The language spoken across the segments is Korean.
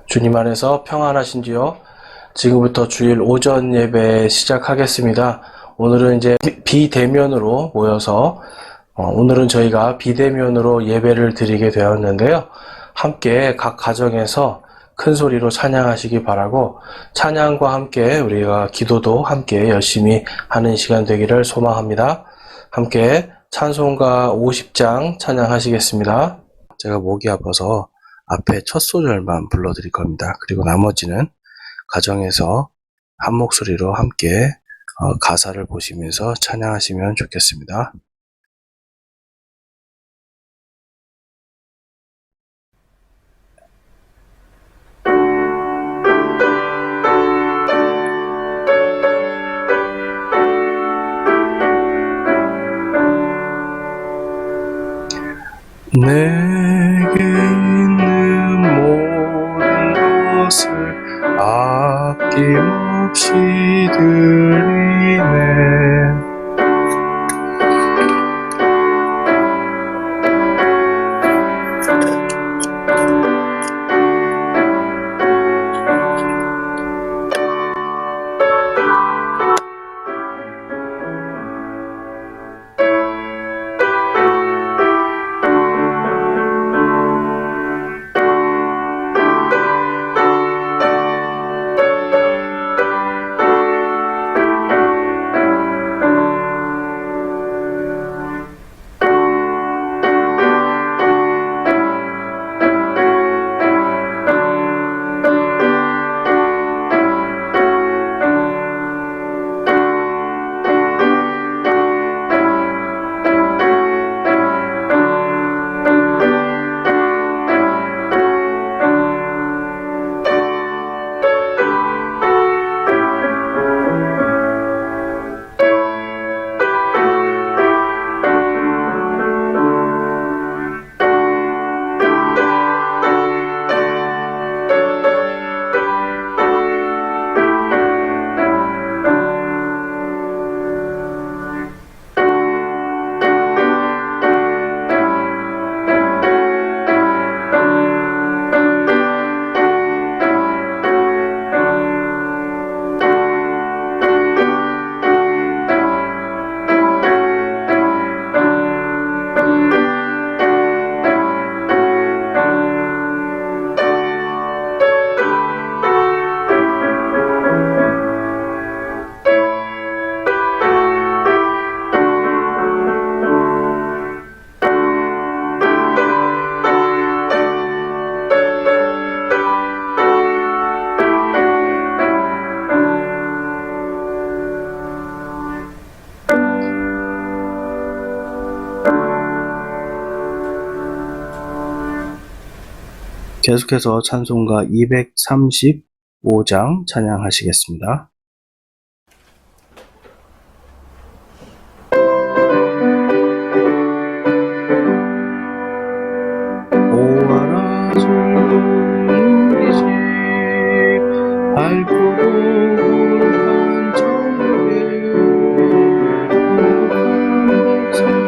주님 안에서 평안하신지요? 지금부터 주일 오전 예배 시작하겠습니다. 오늘은 이제 비대면으로 모여서 오늘은 저희가 비대면으로 예배를 드리게 되었는데요. 함께 각 가정에서 큰 소리로 찬양하시기 바라고, 찬양과 함께 우리가 기도도 함께 열심히 하는 시간 되기를 소망합니다. 함께 찬송가 50장 찬양하시겠습니다. 제가 목이 아파서 앞에 첫 소절만 불러드릴 겁니다. 그리고 나머지는 가정에서 한 목소리로 함께 가사를 보시면서 찬양하시면 좋겠습니다. 내게 있는 모든 것을 아낌없이 드리네. 계속해서 찬송가 235장 찬양하시겠습니다. 오와라 주는 우리 집 밝고 거룩한 천국에 거룩한 백성이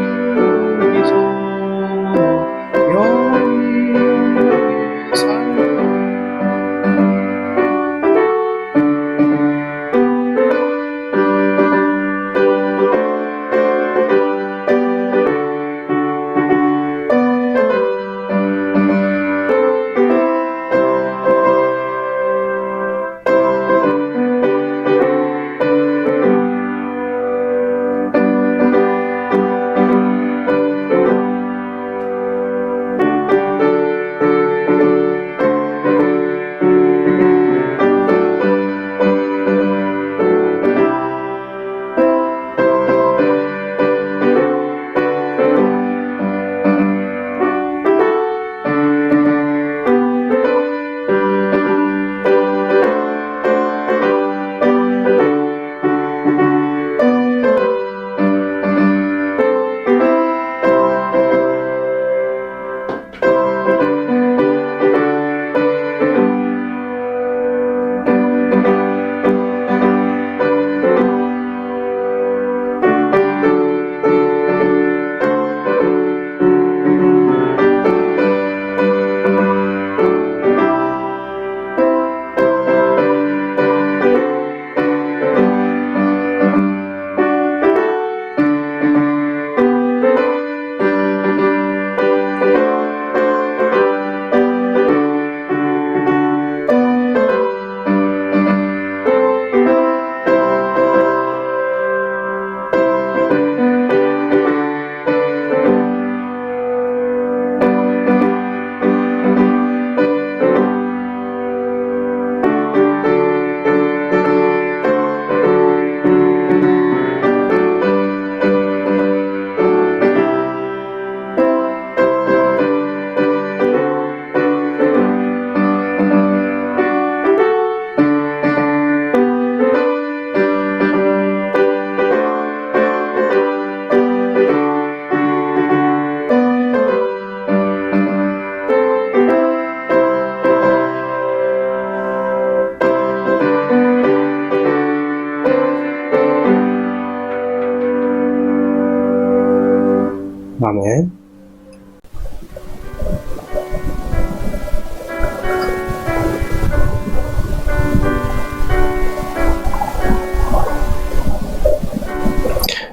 여기서 영원히 살고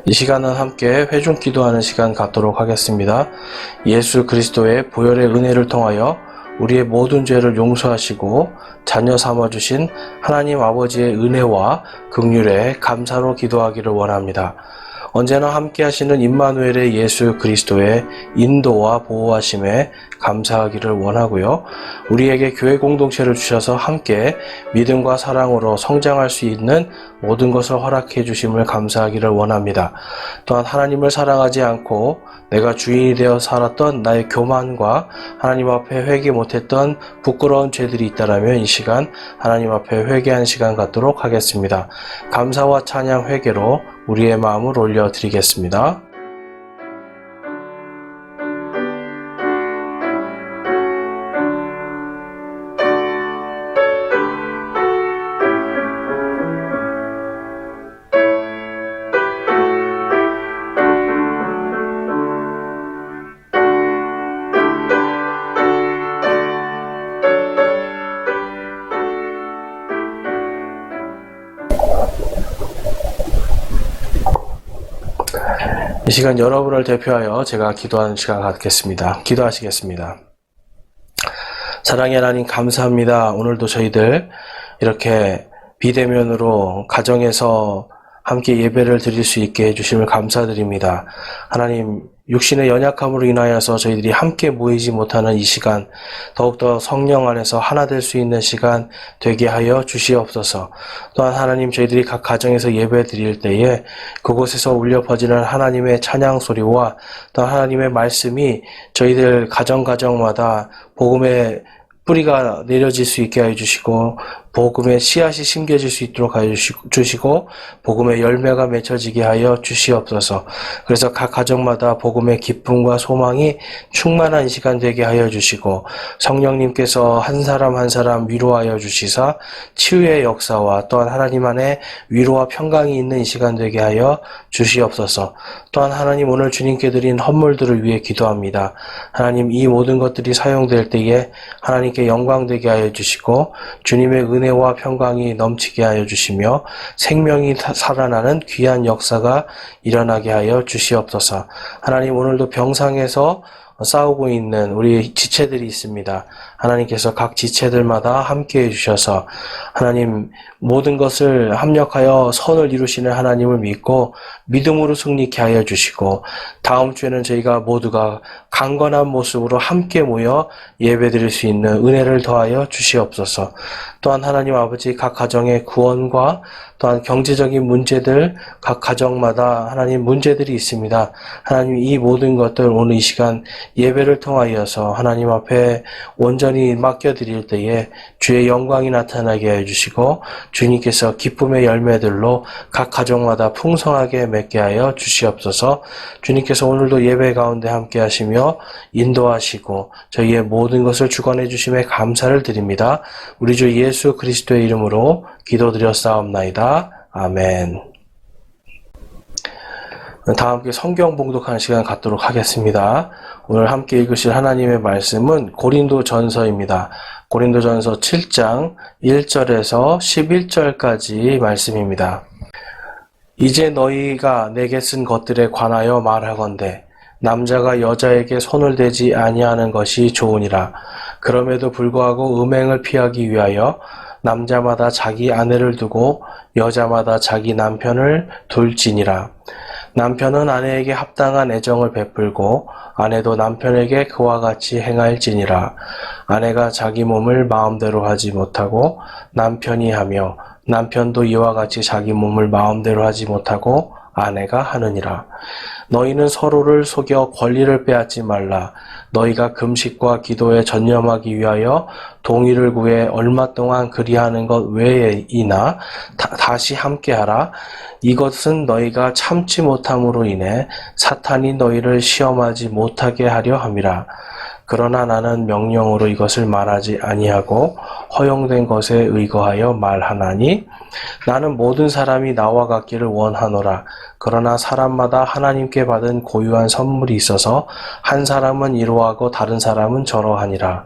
이 시간은 함께 회중 기도하는 시간 갖도록 하겠습니다. 예수 그리스도의 보혈의 은혜를 통하여 우리의 모든 죄를 용서하시고 자녀 삼아주신 하나님 아버지의 은혜와 긍휼에 감사로 기도하기를 원합니다. 언제나 함께 하시는 임마누엘의 예수 그리스도의 인도와 보호하심에 감사하기를 원하고요. 우리에게 교회 공동체를 주셔서 함께 믿음과 사랑으로 성장할 수 있는 모든 것을 허락해 주심을 감사하기를 원합니다. 또한 하나님을 사랑하지 않고 내가 주인이 되어 살았던 나의 교만과 하나님 앞에 회개 못했던 부끄러운 죄들이 있다라면 이 시간 하나님 앞에 회개하는 시간 갖도록 하겠습니다. 감사와 찬양 회개로 우리의 마음을 올려드리겠습니다. 이 시간 여러분을 대표하여 제가 기도하는 시간 갖겠습니다. 기도하시겠습니다. 사랑의 하나님 감사합니다. 오늘도 저희들 이렇게 비대면으로 가정에서 함께 예배를 드릴 수 있게 해주심을 감사드립니다. 하나님 육신의 연약함으로 인하여서 저희들이 함께 모이지 못하는 이 시간 더욱더 성령 안에서 하나 될 수 있는 시간 되게 하여 주시옵소서. 또한 하나님 저희들이 각 가정에서 예배 드릴 때에 그곳에서 울려 퍼지는 하나님의 찬양 소리와 또 하나님의 말씀이 저희들 가정마다 복음의 뿌리가 내려질 수 있게 하여 주시고 복음의 씨앗이 심겨질 수 있도록 하여 주시고 복음의 열매가 맺혀지게 하여 주시옵소서. 그래서 각 가정마다 복음의 기쁨과 소망이 충만한 시간 되게 하여 주시고 성령님께서 한 사람 한 사람 위로하여 주시사 치유의 역사와 또한 하나님 안에 위로와 평강이 있는 이 시간 되게 하여 주시옵소서. 또한 하나님 오늘 주님께 드린 헌물들을 위해 기도합니다. 하나님 이 모든 것들이 사용될 때에 하나님께 영광되게 하여 주시고 주님의 은혜와 평강이 넘치게 하여 주시며 생명이 살아나는 귀한 역사가 일어나게 하여 주시옵소서. 하나님 오늘도 병상에서 싸우고 있는 우리 지체들이 있습니다. 하나님께서 각 지체들마다 함께 해주셔서 하나님 모든 것을 합력하여 선을 이루시는 하나님을 믿고 믿음으로 승리케 하여 주시고 다음 주에는 저희가 모두가 강건한 모습으로 함께 모여 예배드릴 수 있는 은혜를 더하여 주시옵소서. 또한 하나님 아버지 각 가정의 구원과 또한 경제적인 문제들 각 가정마다 하나님 문제들이 있습니다. 하나님 이 모든 것들 오늘 이 시간 예배를 통하여서 하나님 앞에 온전히 맡겨드릴 때에 주의 영광이 나타나게 해주시고 주님께서 기쁨의 열매들로 각 가정마다 풍성하게 맺게 하여 주시옵소서. 주님께서 오늘도 예배 가운데 함께 하시며 인도하시고 저희의 모든 것을 주관해 주심에 감사를 드립니다. 우리 주 예수 그리스도의 이름으로 기도드렸사옵나이다. 아멘. 다 함께 성경 봉독하는 시간 갖도록 하겠습니다. 오늘 함께 읽으실 하나님의 말씀은 고린도전서입니다. 고린도전서 7장 1절에서 11절까지 말씀입니다. 이제 너희가 내게 쓴 것들에 관하여 말하건대 남자가 여자에게 손을 대지 아니하는 것이 좋으니라. 그럼에도 불구하고 음행을 피하기 위하여 남자마다 자기 아내를 두고 여자마다 자기 남편을 둘지니라. 남편은 아내에게 합당한 애정을 베풀고 아내도 남편에게 그와 같이 행할지니라. 아내가 자기 몸을 마음대로 하지 못하고 남편이 하며 남편도 이와 같이 자기 몸을 마음대로 하지 못하고 아내가 하느니라. 너희는 서로를 속여 권리를 빼앗지 말라. 너희가 금식과 기도에 전념하기 위하여 동의를 구해 얼마 동안 그리하는 것 외에이나 다시 함께하라. 이것은 너희가 참지 못함으로 인해 사탄이 너희를 시험하지 못하게 하려 함이라. 그러나 나는 명령으로 이것을 말하지 아니하고 허용된 것에 의거하여 말하나니 나는 모든 사람이 나와 같기를 원하노라. 그러나 사람마다 하나님께 받은 고유한 선물이 있어서 한 사람은 이러하고 다른 사람은 저러하니라.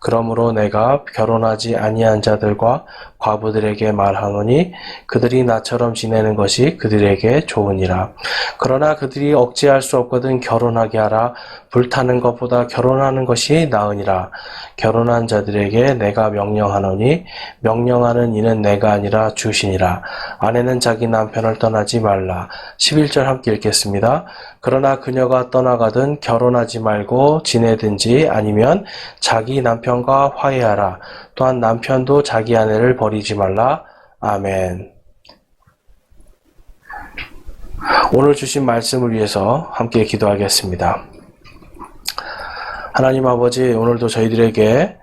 그러므로 내가 결혼하지 아니한 자들과 과부들에게 말하노니 그들이 나처럼 지내는 것이 그들에게 좋으니라. 그러나 그들이 억제할 수 없거든 결혼하게 하라. 불타는 것보다 결혼하는 것이 나으니라. 결혼한 자들에게 내가 명령하노니 명령하는 이는 내가 아니라 주시니라. 아내는 자기 남편을 떠나지 말라. 11절 함께 읽겠습니다. 그러나 그녀가 떠나가든 결혼하지 말고 지내든지 아니면 자기 남편과 화해하라. 또한 남편도 자기 아내를 버리지 말라. 아멘. 오늘 주신 말씀을 위해서 함께 기도하겠습니다. 하나님 아버지, 오늘도 저희들에게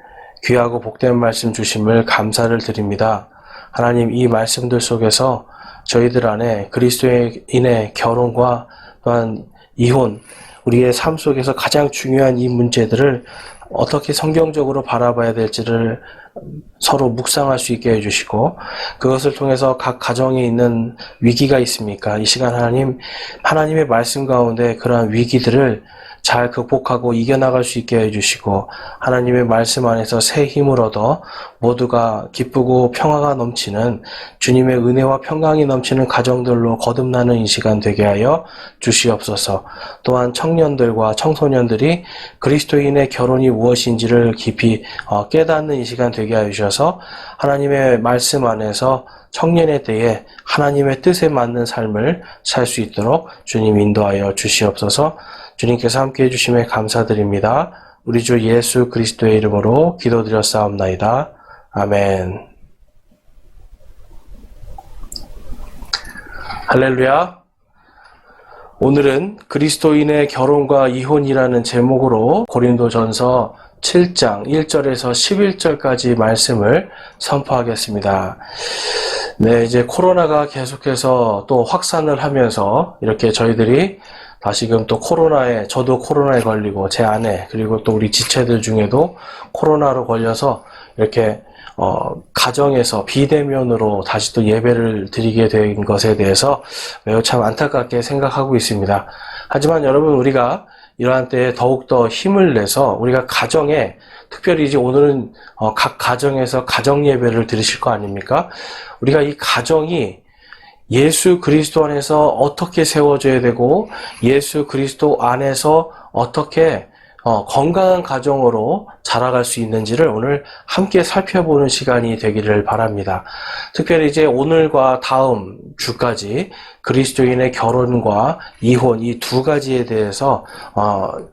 귀하고 복된 말씀 주심을 감사를 드립니다. 하나님, 이 말씀들 속에서 저희들 안에 그리스도인의 결혼과 또한 이혼, 우리의 삶 속에서 가장 중요한 이 문제들을 어떻게 성경적으로 바라봐야 될지를 서로 묵상할 수 있게 해주시고, 그것을 통해서 각 가정에 있는 위기가 있습니까? 이 시간 하나님의 말씀 가운데 그러한 위기들을 잘 극복하고 이겨나갈 수 있게 해주시고, 하나님의 말씀 안에서 새 힘을 얻어 모두가 기쁘고 평화가 넘치는 주님의 은혜와 평강이 넘치는 가정들로 거듭나는 이 시간 되게 하여 주시옵소서. 또한 청년들과 청소년들이 그리스도인의 결혼이 무엇인지를 깊이 깨닫는 이 시간 되게 하여 주셔서 하나님의 말씀 안에서 청년에 대해 하나님의 뜻에 맞는 삶을 살 수 있도록 주님 인도하여 주시옵소서. 주님께서 함께 해주심에 감사드립니다. 우리 주 예수 그리스도의 이름으로 기도드렸사옵나이다. 아멘. 할렐루야. 오늘은 그리스도인의 결혼과 이혼이라는 제목으로 고린도전서 7장 1절에서 11절까지 말씀을 선포하겠습니다. 네, 이제 코로나가 계속해서 또 확산을 하면서 이렇게 저희들이 다시금 또 저도 코로나에 걸리고 제 아내 그리고 또 우리 지체들 중에도 코로나로 걸려서 이렇게 가정에서 비대면으로 다시 또 예배를 드리게 된 것에 대해서 매우 참 안타깝게 생각하고 있습니다. 하지만 여러분, 우리가 이러한 때에 더욱더 힘을 내서 우리가 가정에, 특별히 이제 오늘은 각 가정에서 가정 예배를 드리실 거 아닙니까? 우리가 이 가정이 예수 그리스도 안에서 어떻게 세워져야 되고 예수 그리스도 안에서 어떻게 건강한 가정으로 자라갈 수 있는지를 오늘 함께 살펴보는 시간이 되기를 바랍니다. 특별히 이제 오늘과 다음 주까지 그리스도인의 결혼과 이혼 이 두 가지에 대해서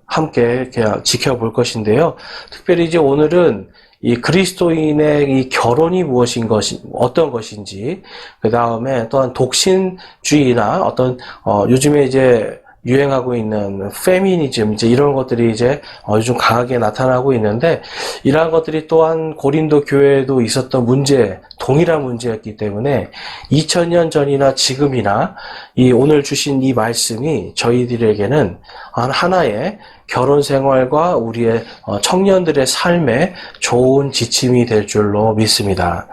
함께 지켜볼 것인데요. 특별히 이제 오늘은 이 그리스도인의 이 결혼이 어떤 것인지, 그 다음에 또한 독신주의나 어떤, 요즘에 이제 유행하고 있는 페미니즘, 이제 이런 것들이 이제 요즘 강하게 나타나고 있는데, 이러한 것들이 또한 고린도 교회에도 있었던 동일한 문제였기 때문에 2000년 전이나 지금이나 이 오늘 주신 이 말씀이 저희들에게는 하나의 결혼 생활과 우리의 청년들의 삶에 좋은 지침이 될 줄로 믿습니다.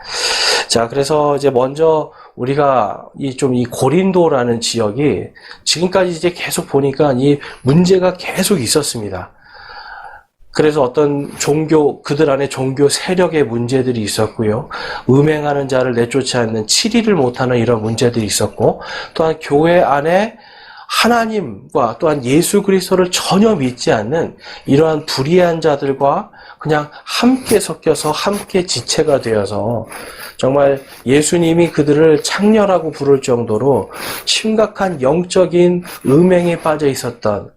자, 그래서 이제 먼저 우리가 이 고린도라는 지역이 지금까지 이제 계속 보니까 이 문제가 계속 있었습니다. 그래서 어떤 그들 안에 종교 세력의 문제들이 있었고요. 음행하는 자를 내쫓지 않는, 치리를 못하는 이런 문제들이 있었고, 또한 교회 안에 하나님과 또한 예수 그리스도를 전혀 믿지 않는 이러한 불의한 자들과 그냥 함께 섞여서 함께 지체가 되어서 정말 예수님이 그들을 창녀라고 부를 정도로 심각한 영적인 음행에 빠져 있었던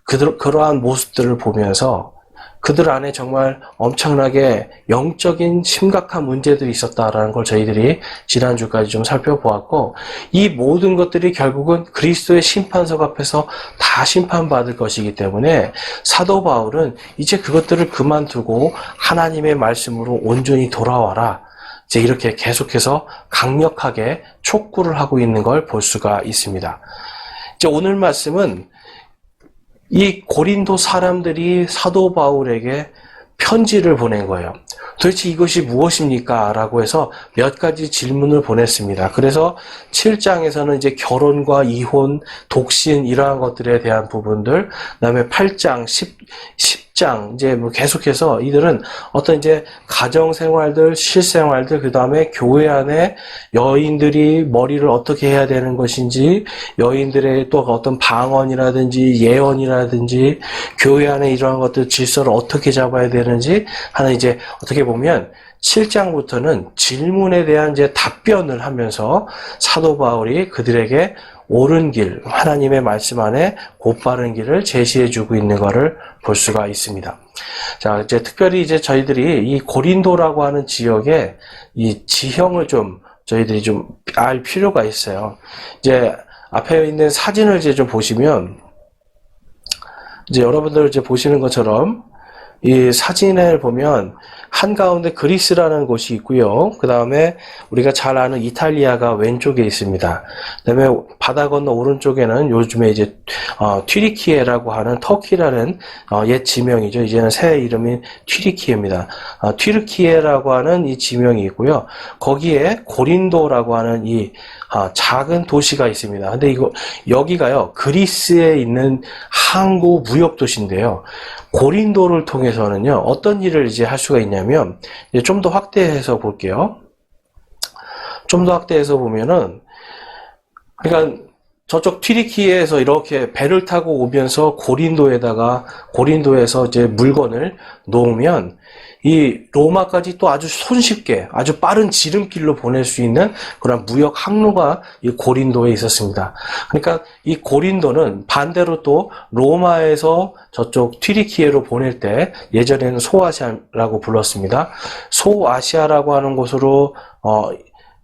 그러한 모습들을 보면서 그들 안에 정말 엄청나게 영적인 심각한 문제들이 있었다라는 걸 저희들이 지난주까지 좀 살펴보았고, 이 모든 것들이 결국은 그리스도의 심판석 앞에서 다 심판받을 것이기 때문에 사도 바울은 이제 그것들을 그만두고 하나님의 말씀으로 온전히 돌아와라, 이제 이렇게 계속해서 강력하게 촉구를 하고 있는 걸 볼 수가 있습니다. 이제 오늘 말씀은 이 고린도 사람들이 사도 바울에게 편지를 보낸 거예요. 도대체 이것이 무엇입니까? 라고 해서 몇 가지 질문을 보냈습니다. 그래서 7장에서는 이제 결혼과 이혼, 독신 이러한 것들에 대한 부분들, 그 다음에 8장, 10장, 이제 뭐 계속해서 이들은 어떤 이제 가정생활들, 실생활들, 그 다음에 교회 안에 여인들이 머리를 어떻게 해야 되는 것인지, 여인들의 또 어떤 방언이라든지 예언이라든지, 교회 안에 이러한 것들 질서를 어떻게 잡아야 되는지 하는 이제 어떻게 보면 7장부터는 질문에 대한 이제 답변을 하면서 사도 바울이 그들에게 옳은 길, 하나님의 말씀 안에 곧바른 길을 제시해주고 있는 것을 볼 수가 있습니다. 자, 이제 특별히 이제 저희들이 이 고린도라고 하는 지역의 이 지형을 좀 저희들이 좀 알 필요가 있어요. 이제 앞에 있는 사진을 이제 좀 보시면 이제 여러분들 이제 보시는 것처럼 이 사진을 보면 한가운데 그리스라는 곳이 있고요. 그 다음에 우리가 잘 아는 이탈리아가 왼쪽에 있습니다. 그 다음에 바다 건너 오른쪽에는 요즘에 이제 튀르키예라고 하는 터키라는 옛 지명이죠. 이제는 새 이름인 튀르키예입니다. 튀르키예라고 하는 이 지명이 있고요. 거기에 고린도라고 하는 이 작은 도시가 있습니다. 근데 여기가요, 그리스에 있는 항구 무역 도시인데요. 고린도를 통해서는요, 어떤 일을 이제 할 수가 있냐면, 좀 더 확대해서 볼게요. 좀 더 확대해서 보면은, 그러니까 저쪽 튀르키예에서 이렇게 배를 타고 오면서 고린도에서 이제 물건을 놓으면, 이 로마까지 또 아주 손쉽게 아주 빠른 지름길로 보낼 수 있는 그런 무역 항로가 이 고린도에 있었습니다. 그러니까 이 고린도는 반대로 또 로마에서 저쪽 튀르키예로 보낼 때 예전에는 소아시아라고 불렀습니다. 소아시아라고 하는 곳으로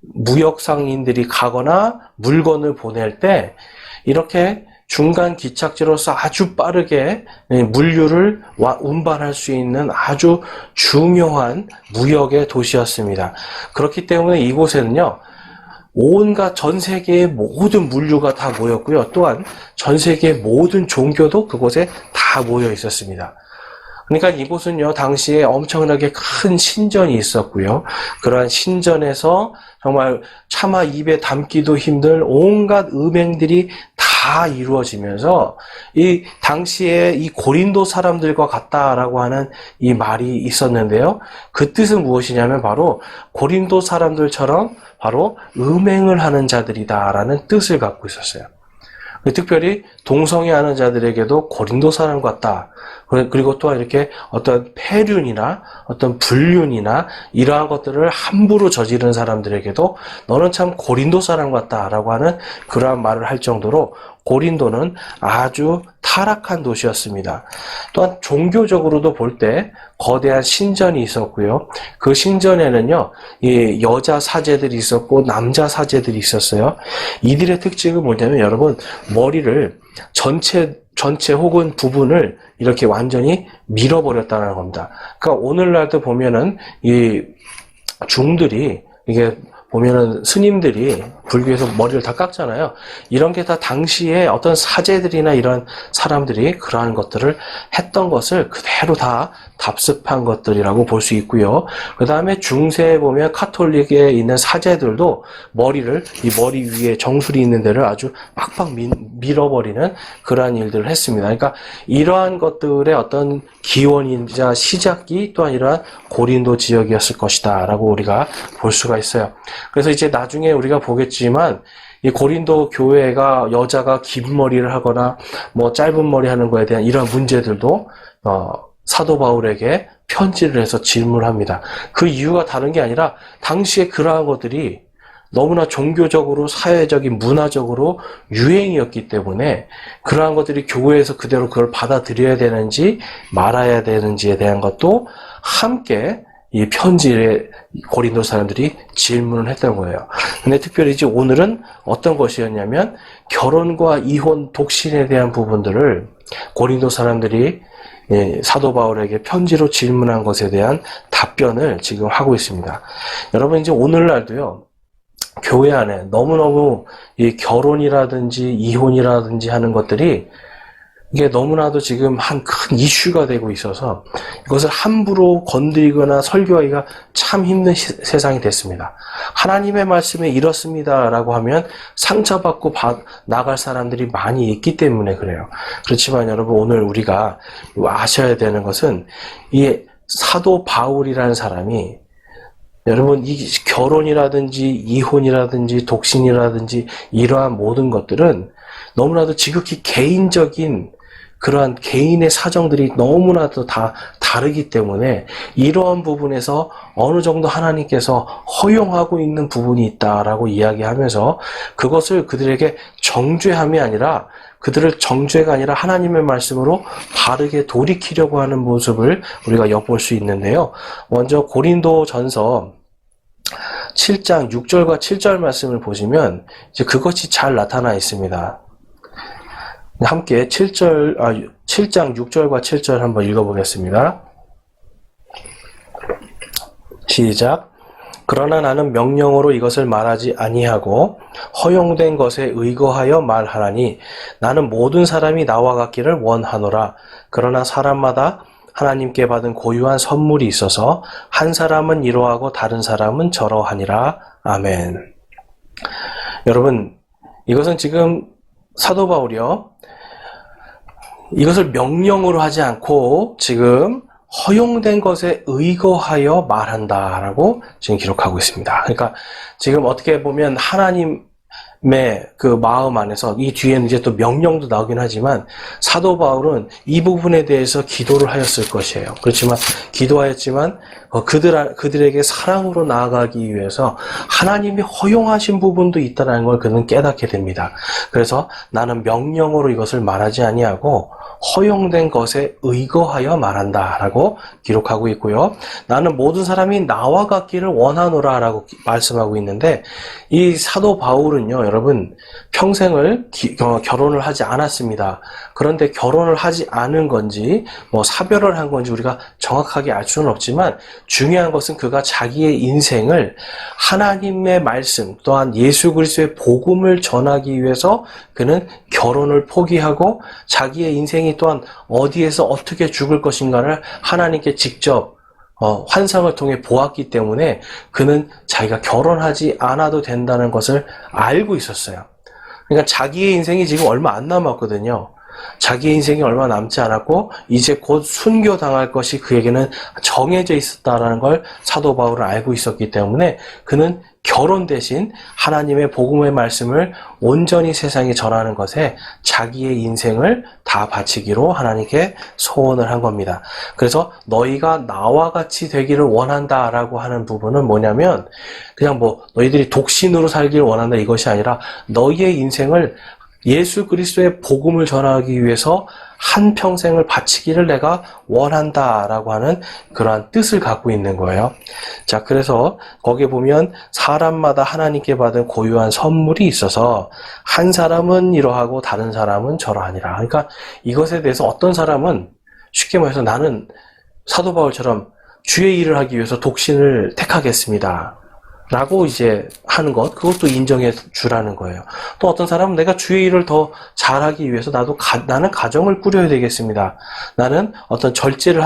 무역 상인들이 가거나 물건을 보낼 때 이렇게 중간 기착지로서 아주 빠르게 물류를 운반할 수 있는 아주 중요한 무역의 도시였습니다. 그렇기 때문에 이곳에는요, 온갖 전 세계의 모든 물류가 다 모였고요. 또한 전 세계의 모든 종교도 그곳에 다 모여 있었습니다. 그러니까 이곳은요, 당시에 엄청나게 큰 신전이 있었고요. 그러한 신전에서 정말 차마 입에 담기도 힘들 온갖 음행들이 다 이루어지면서 이 당시에 이 고린도 사람들과 같다라고 하는 이 말이 있었는데요. 그 뜻은 무엇이냐면 바로 고린도 사람들처럼 바로 음행을 하는 자들이다라는 뜻을 갖고 있었어요. 특별히 동성애하는 자들에게도 고린도 사람 같다. 그리고 또한 이렇게 어떤 폐륜이나 어떤 불륜이나 이러한 것들을 함부로 저지른 사람들에게도 너는 참 고린도 사람 같다라고 하는 그러한 말을 할 정도로 고린도는 아주 타락한 도시였습니다. 또한 종교적으로도 볼 때 거대한 신전이 있었고요. 그 신전에는요, 이 여자 사제들이 있었고 남자 사제들이 있었어요. 이들의 특징은 뭐냐면 여러분, 머리를 전체 혹은 부분을 이렇게 완전히 밀어버렸다는 겁니다. 그러니까 오늘날도 보면은 이 중들이 이게 보면은 스님들이 불교에서 머리를 다 깎잖아요. 이런 게 다 당시에 어떤 사제들이나 이런 사람들이 그러한 것들을 했던 것을 그대로 다 답습한 것들이라고 볼 수 있고요. 그 다음에 중세에 보면 카톨릭에 있는 사제들도 이 머리 위에 정수리 있는 데를 아주 빡빡 밀어버리는 그러한 일들을 했습니다. 그러니까 이러한 것들의 어떤 기원이자 시작이 또한 이러한 고린도 지역이었을 것이다 라고 우리가 볼 수가 있어요. 그래서 이제 나중에 우리가 보겠지만 이 고린도 교회가 여자가 긴 머리를 하거나 뭐 짧은 머리 하는 거에 대한 이러한 문제들도 사도 바울에게 편지를 해서 질문합니다. 그 이유가 다른 게 아니라 당시에 그러한 것들이 너무나 종교적으로, 사회적인, 문화적으로 유행이었기 때문에 그러한 것들이 교회에서 그대로 그걸 받아들여야 되는지 말아야 되는지에 대한 것도 함께 이 편지에 고린도 사람들이 질문을 했던 거예요. 근데 특별히 이제 오늘은 어떤 것이었냐면 결혼과 이혼, 독신에 대한 부분들을 고린도 사람들이 사도 바울에게 편지로 질문한 것에 대한 답변을 지금 하고 있습니다. 여러분 이제 오늘날도요, 교회 안에 너무너무 이 결혼이라든지 이혼이라든지 하는 것들이 이게 너무나도 지금 한 큰 이슈가 되고 있어서 이것을 함부로 건드리거나 설교하기가 참 힘든 세상이 됐습니다. 하나님의 말씀에 이렇습니다라고 하면 상처받고 나갈 사람들이 많이 있기 때문에 그래요. 그렇지만 여러분, 오늘 우리가 아셔야 되는 것은 이 사도 바울이라는 사람이, 여러분, 이 결혼이라든지 이혼이라든지 독신이라든지 이러한 모든 것들은 너무나도 지극히 개인적인 그러한 개인의 사정들이 너무나도 다 다르기 때문에 이러한 부분에서 어느 정도 하나님께서 허용하고 있는 부분이 있다라고 이야기하면서 그것을 그들에게 정죄함이 아니라, 그들을 정죄가 아니라 하나님의 말씀으로 바르게 돌이키려고 하는 모습을 우리가 엿볼 수 있는데요. 먼저 고린도전서 7장 6절과 7절 말씀을 보시면 이제 그것이 잘 나타나 있습니다. 함께 7장 6절과 7절 한번 읽어보겠습니다. 시작. 그러나 나는 명령으로 이것을 말하지 아니하고 허용된 것에 의거하여 말하나니 나는 모든 사람이 나와 같기를 원하노라. 그러나 사람마다 하나님께 받은 고유한 선물이 있어서 한 사람은 이러하고 다른 사람은 저러하니라. 아멘. 여러분, 이것은 지금 사도 바울이요, 이것을 명령으로 하지 않고 지금 허용된 것에 의거하여 말한다라고 지금 기록하고 있습니다. 그러니까 지금 어떻게 보면 하나님의 그 마음 안에서, 이 뒤에는 이제 또 명령도 나오긴 하지만 사도 바울은 이 부분에 대해서 기도를 하였을 것이에요. 그렇지만 기도하였지만 그들에게 사랑으로 나아가기 위해서 하나님이 허용하신 부분도 있다는 걸 그는 깨닫게 됩니다. 그래서 나는 명령으로 이것을 말하지 아니하고 허용된 것에 의거하여 말한다라고 기록하고 있고요. 나는 모든 사람이 나와 같기를 원하노라라고 말씀하고 있는데, 이 사도 바울은요, 여러분, 평생을 결혼을 하지 않았습니다. 그런데 결혼을 하지 않은 건지 사별을 한 건지 우리가 정확하게 알 수는 없지만, 중요한 것은 그가 자기의 인생을 하나님의 말씀 또한 예수 그리스도의 복음을 전하기 위해서 그는 결혼을 포기하고 자기의 인생이 또한 어디에서 어떻게 죽을 것인가를 하나님께 직접 환상을 통해 보았기 때문에 그는 자기가 결혼하지 않아도 된다는 것을 알고 있었어요. 그러니까 자기의 인생이 지금 얼마 안 남았거든요. 자기의 인생이 얼마 남지 않았고 이제 곧 순교당할 것이 그에게는 정해져 있었다는 걸 사도 바울은 알고 있었기 때문에 그는 결혼 대신 하나님의 복음의 말씀을 온전히 세상에 전하는 것에 자기의 인생을 다 바치기로 하나님께 소원을 한 겁니다. 그래서 너희가 나와 같이 되기를 원한다라고 하는 부분은 뭐냐면, 그냥 너희들이 독신으로 살기를 원한다 이것이 아니라 너희의 인생을 예수 그리스도의 복음을 전하기 위해서 한 평생을 바치기를 내가 원한다라고 하는 그러한 뜻을 갖고 있는 거예요. 자, 그래서 거기에 보면 사람마다 하나님께 받은 고유한 선물이 있어서 한 사람은 이러하고 다른 사람은 저러하니라. 그러니까 이것에 대해서 어떤 사람은 쉽게 말해서 나는 사도 바울처럼 주의 일을 하기 위해서 독신을 택하겠습니다 라고 이제 하는 것, 그것도 인정해 주라는 거예요. 또 어떤 사람은 내가 주의 일을 더 잘하기 위해서 나는 가정을 꾸려야 되겠습니다. 나는 어떤 절제를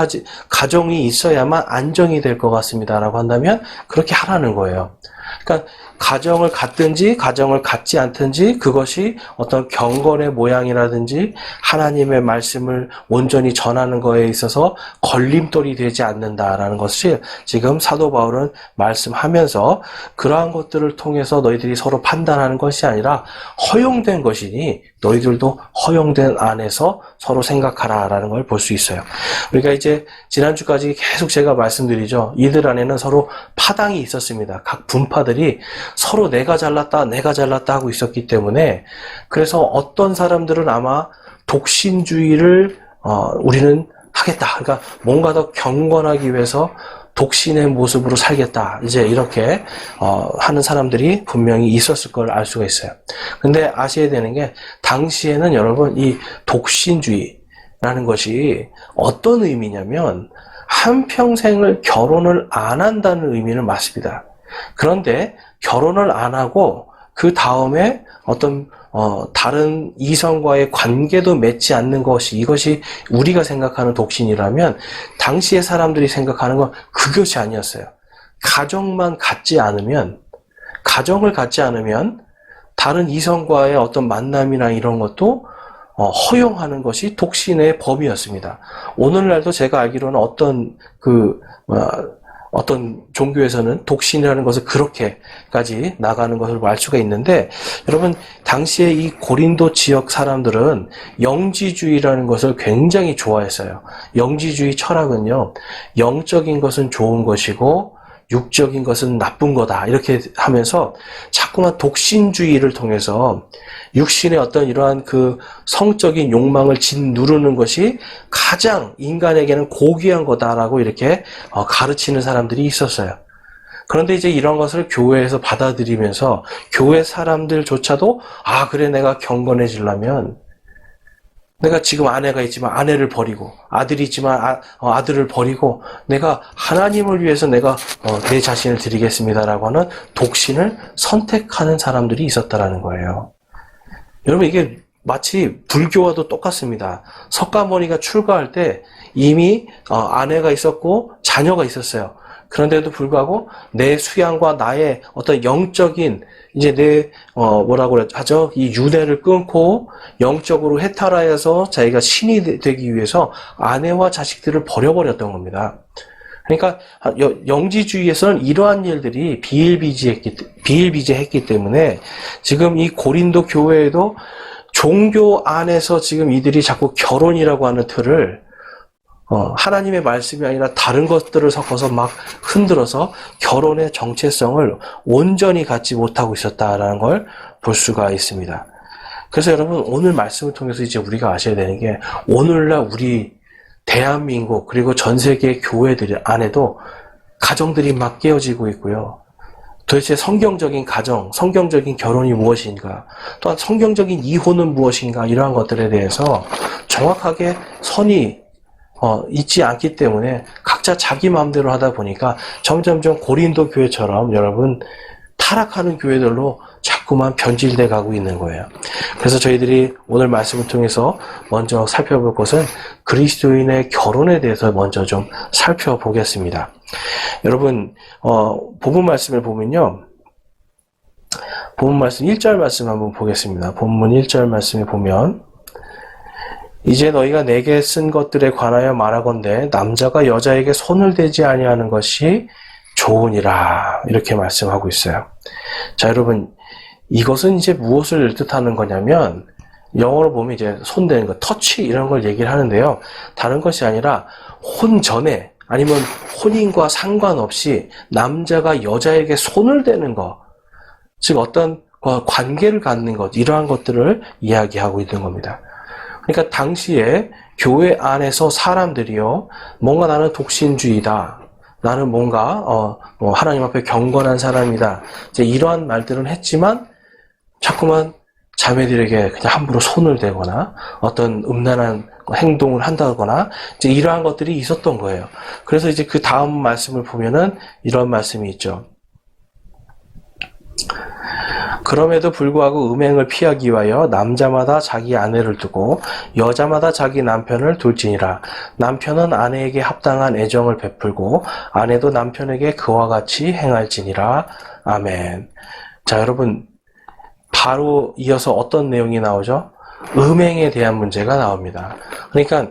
가정이 있어야만 안정이 될 것 같습니다. 라고 한다면 그렇게 하라는 거예요. 그러니까 가정을 갖든지 가정을 갖지 않든지 그것이 어떤 경건의 모양이라든지 하나님의 말씀을 온전히 전하는 거에 있어서 걸림돌이 되지 않는다라는 것을 지금 사도 바울은 말씀하면서, 그러한 것들을 통해서 너희들이 서로 판단하는 것이 아니라 허용된 것이니 너희들도 허용된 안에서 서로 생각하라라는 걸 볼 수 있어요. 우리가 이제 지난주까지 계속 제가 말씀드리죠. 이들 안에는 서로 파당이 있었습니다. 각 분파들이 서로 내가 잘났다 하고 있었기 때문에, 그래서 어떤 사람들은 아마 독신주의를 우리는 하겠다. 그러니까 뭔가 더 경건하기 위해서 독신의 모습으로 살겠다. 이제 이렇게 하는 사람들이 분명히 있었을 걸 알 수가 있어요. 근데 아셔야 되는 게, 당시에는 여러분 이 독신주의라는 것이 어떤 의미냐면 한평생을 결혼을 안 한다는 의미는 맞습니다. 그런데 결혼을 안 하고 그 다음에 어떤 다른 이성과의 관계도 맺지 않는 것이, 이것이 우리가 생각하는 독신이라면 당시의 사람들이 생각하는 건 그것이 아니었어요. 가정을 갖지 않으면 다른 이성과의 어떤 만남이나 이런 것도 허용하는 것이 독신의 범위였습니다. 오늘날도 제가 알기로는 어떤 종교에서는 독신이라는 것을 그렇게까지 나가는 것을 알 수가 있는데, 여러분, 당시에 이 고린도 지역 사람들은 영지주의라는 것을 굉장히 좋아했어요. 영지주의 철학은요, 영적인 것은 좋은 것이고 육적인 것은 나쁜 거다, 이렇게 하면서 자꾸만 독신주의를 통해서 육신의 어떤 이러한 그 성적인 욕망을 짓누르는 것이 가장 인간에게는 고귀한 거다라고 이렇게 가르치는 사람들이 있었어요. 그런데 이제 이런 것을 교회에서 받아들이면서 교회 사람들조차도 그래, 내가 경건해지려면 내가 지금 아내가 있지만 아내를 버리고, 아들이 있지만 아들을 버리고, 내가 하나님을 위해서 내가 내 자신을 드리겠습니다라고 하는 독신을 선택하는 사람들이 있었다라는 거예요. 여러분, 이게 마치 불교와도 똑같습니다. 석가모니가 출가할 때 이미 아내가 있었고 자녀가 있었어요. 그런데도 불구하고 내 수양과 나의 어떤 영적인, 이제 내 뭐라고 하죠? 이 윤회를 끊고 영적으로 해탈하여서 자기가 신이 되기 위해서 아내와 자식들을 버려버렸던 겁니다. 그러니까 영지주의에서는 이러한 일들이 비일비재했기 때문에 지금 이 고린도 교회에도 종교 안에서 지금 이들이 자꾸 결혼이라고 하는 틀을 하나님의 말씀이 아니라 다른 것들을 섞어서 막 흔들어서 결혼의 정체성을 온전히 갖지 못하고 있었다라는 걸 볼 수가 있습니다. 그래서 여러분, 오늘 말씀을 통해서 이제 우리가 아셔야 되는 게, 오늘날 우리 대한민국 그리고 전 세계 교회들 안에도 가정들이 막 깨어지고 있고요. 도대체 성경적인 가정, 성경적인 결혼이 무엇인가, 또한 성경적인 이혼은 무엇인가, 이러한 것들에 대해서 정확하게 선이 있지 않기 때문에 각자 자기 마음대로 하다 보니까 점점점 고린도 교회처럼 여러분 타락하는 교회들로 자꾸만 변질돼 가고 있는 거예요. 그래서 저희들이 오늘 말씀을 통해서 먼저 살펴볼 것은 그리스도인의 결혼에 대해서 먼저 좀 살펴보겠습니다. 여러분, 본문 말씀을 보면요. 본문 말씀 1절 말씀 한번 보겠습니다. 본문 1절 말씀에 보면, 이제 너희가 내게 쓴 것들에 관하여 말하건대 남자가 여자에게 손을 대지 아니하는 것이 좋으니라, 이렇게 말씀하고 있어요. 자, 여러분, 이것은 이제 무엇을 뜻하는 거냐면, 영어로 보면 이제 손대는 거, 터치, 이런 걸 얘기를 하는데요. 다른 것이 아니라 혼 전에, 아니면 혼인과 상관없이 남자가 여자에게 손을 대는 것, 즉 어떤 관계를 갖는 것, 이러한 것들을 이야기하고 있는 겁니다. 그러니까 당시에 교회 안에서 사람들이요, 뭔가 나는 독신주의다, 나는 뭔가 하나님 앞에 경건한 사람이다, 이제 이러한 말들은 했지만 자꾸만 자매들에게 그냥 함부로 손을 대거나 어떤 음란한 행동을 한다거나 이제 이러한 것들이 있었던 거예요. 그래서 이제 그 다음 말씀을 보면은 이런 말씀이 있죠. 그럼에도 불구하고 음행을 피하기 위하여 남자마다 자기 아내를 두고 여자마다 자기 남편을 둘지니라. 남편은 아내에게 합당한 애정을 베풀고 아내도 남편에게 그와 같이 행할지니라. 아멘. 자, 여러분, 바로 이어서 어떤 내용이 나오죠? 음행에 대한 문제가 나옵니다. 그러니까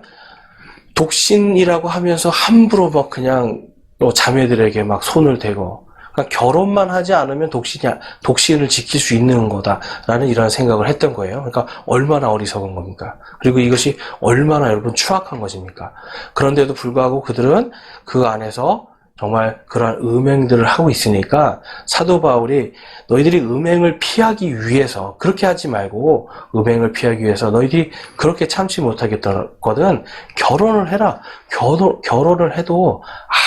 독신이라고 하면서 함부로 막 그냥 자매들에게 막 손을 대고, 그러니까 결혼만 하지 않으면 독신을 지킬 수 있는 거다라는 이런 생각을 했던 거예요. 그러니까 얼마나 어리석은 겁니까? 그리고 이것이 얼마나 여러분 추악한 것입니까? 그런데도 불구하고 그들은 그 안에서 정말 그러한 음행들을 하고 있으니까 사도 바울이 너희들이 음행을 피하기 위해서 그렇게 하지 말고, 음행을 피하기 위해서 너희들이 그렇게 참지 못하겠거든 결혼을 해라. 결혼을 해도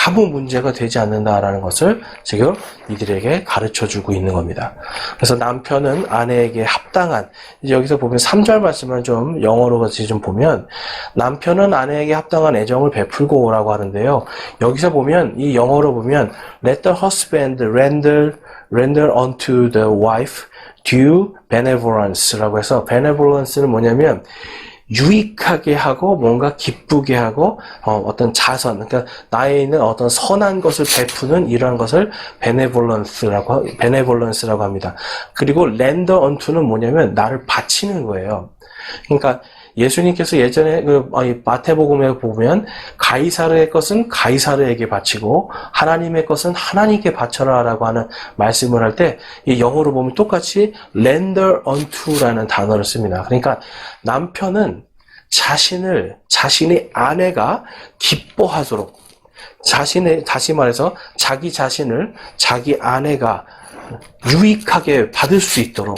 아무 문제가 되지 않는다라는 것을 지금 이들에게 가르쳐주고 있는 겁니다. 그래서 남편은 아내에게 합당한, 이제 여기서 보면 3절 말씀을 좀 영어로 같이 좀 보면, 남편은 아내에게 합당한 애정을 베풀고라고 하는데요. 여기서 보면, 이 영어로 보면 let the husband render unto the wife due benevolence라고 해서 benevolence는 뭐냐면 유익하게 하고 뭔가 기쁘게 하고 어떤 자선, 그러니까 나에 있는 어떤 선한 것을 베푸는 이러한 것을 benevolence라고 합니다. 그리고 render unto는 뭐냐면 나를 바치는 거예요. 그러니까 예수님께서 예전에 마태복음에 보면 가이사르의 것은 가이사르에게 바치고 하나님의 것은 하나님께 바쳐라라고 하는 말씀을 할 때 이 영어로 보면 똑같이 render unto라는 단어를 씁니다. 그러니까 남편은 자신의 아내가 기뻐하도록 다시 말해서 자기 자신을 자기 아내가 유익하게 받을 수 있도록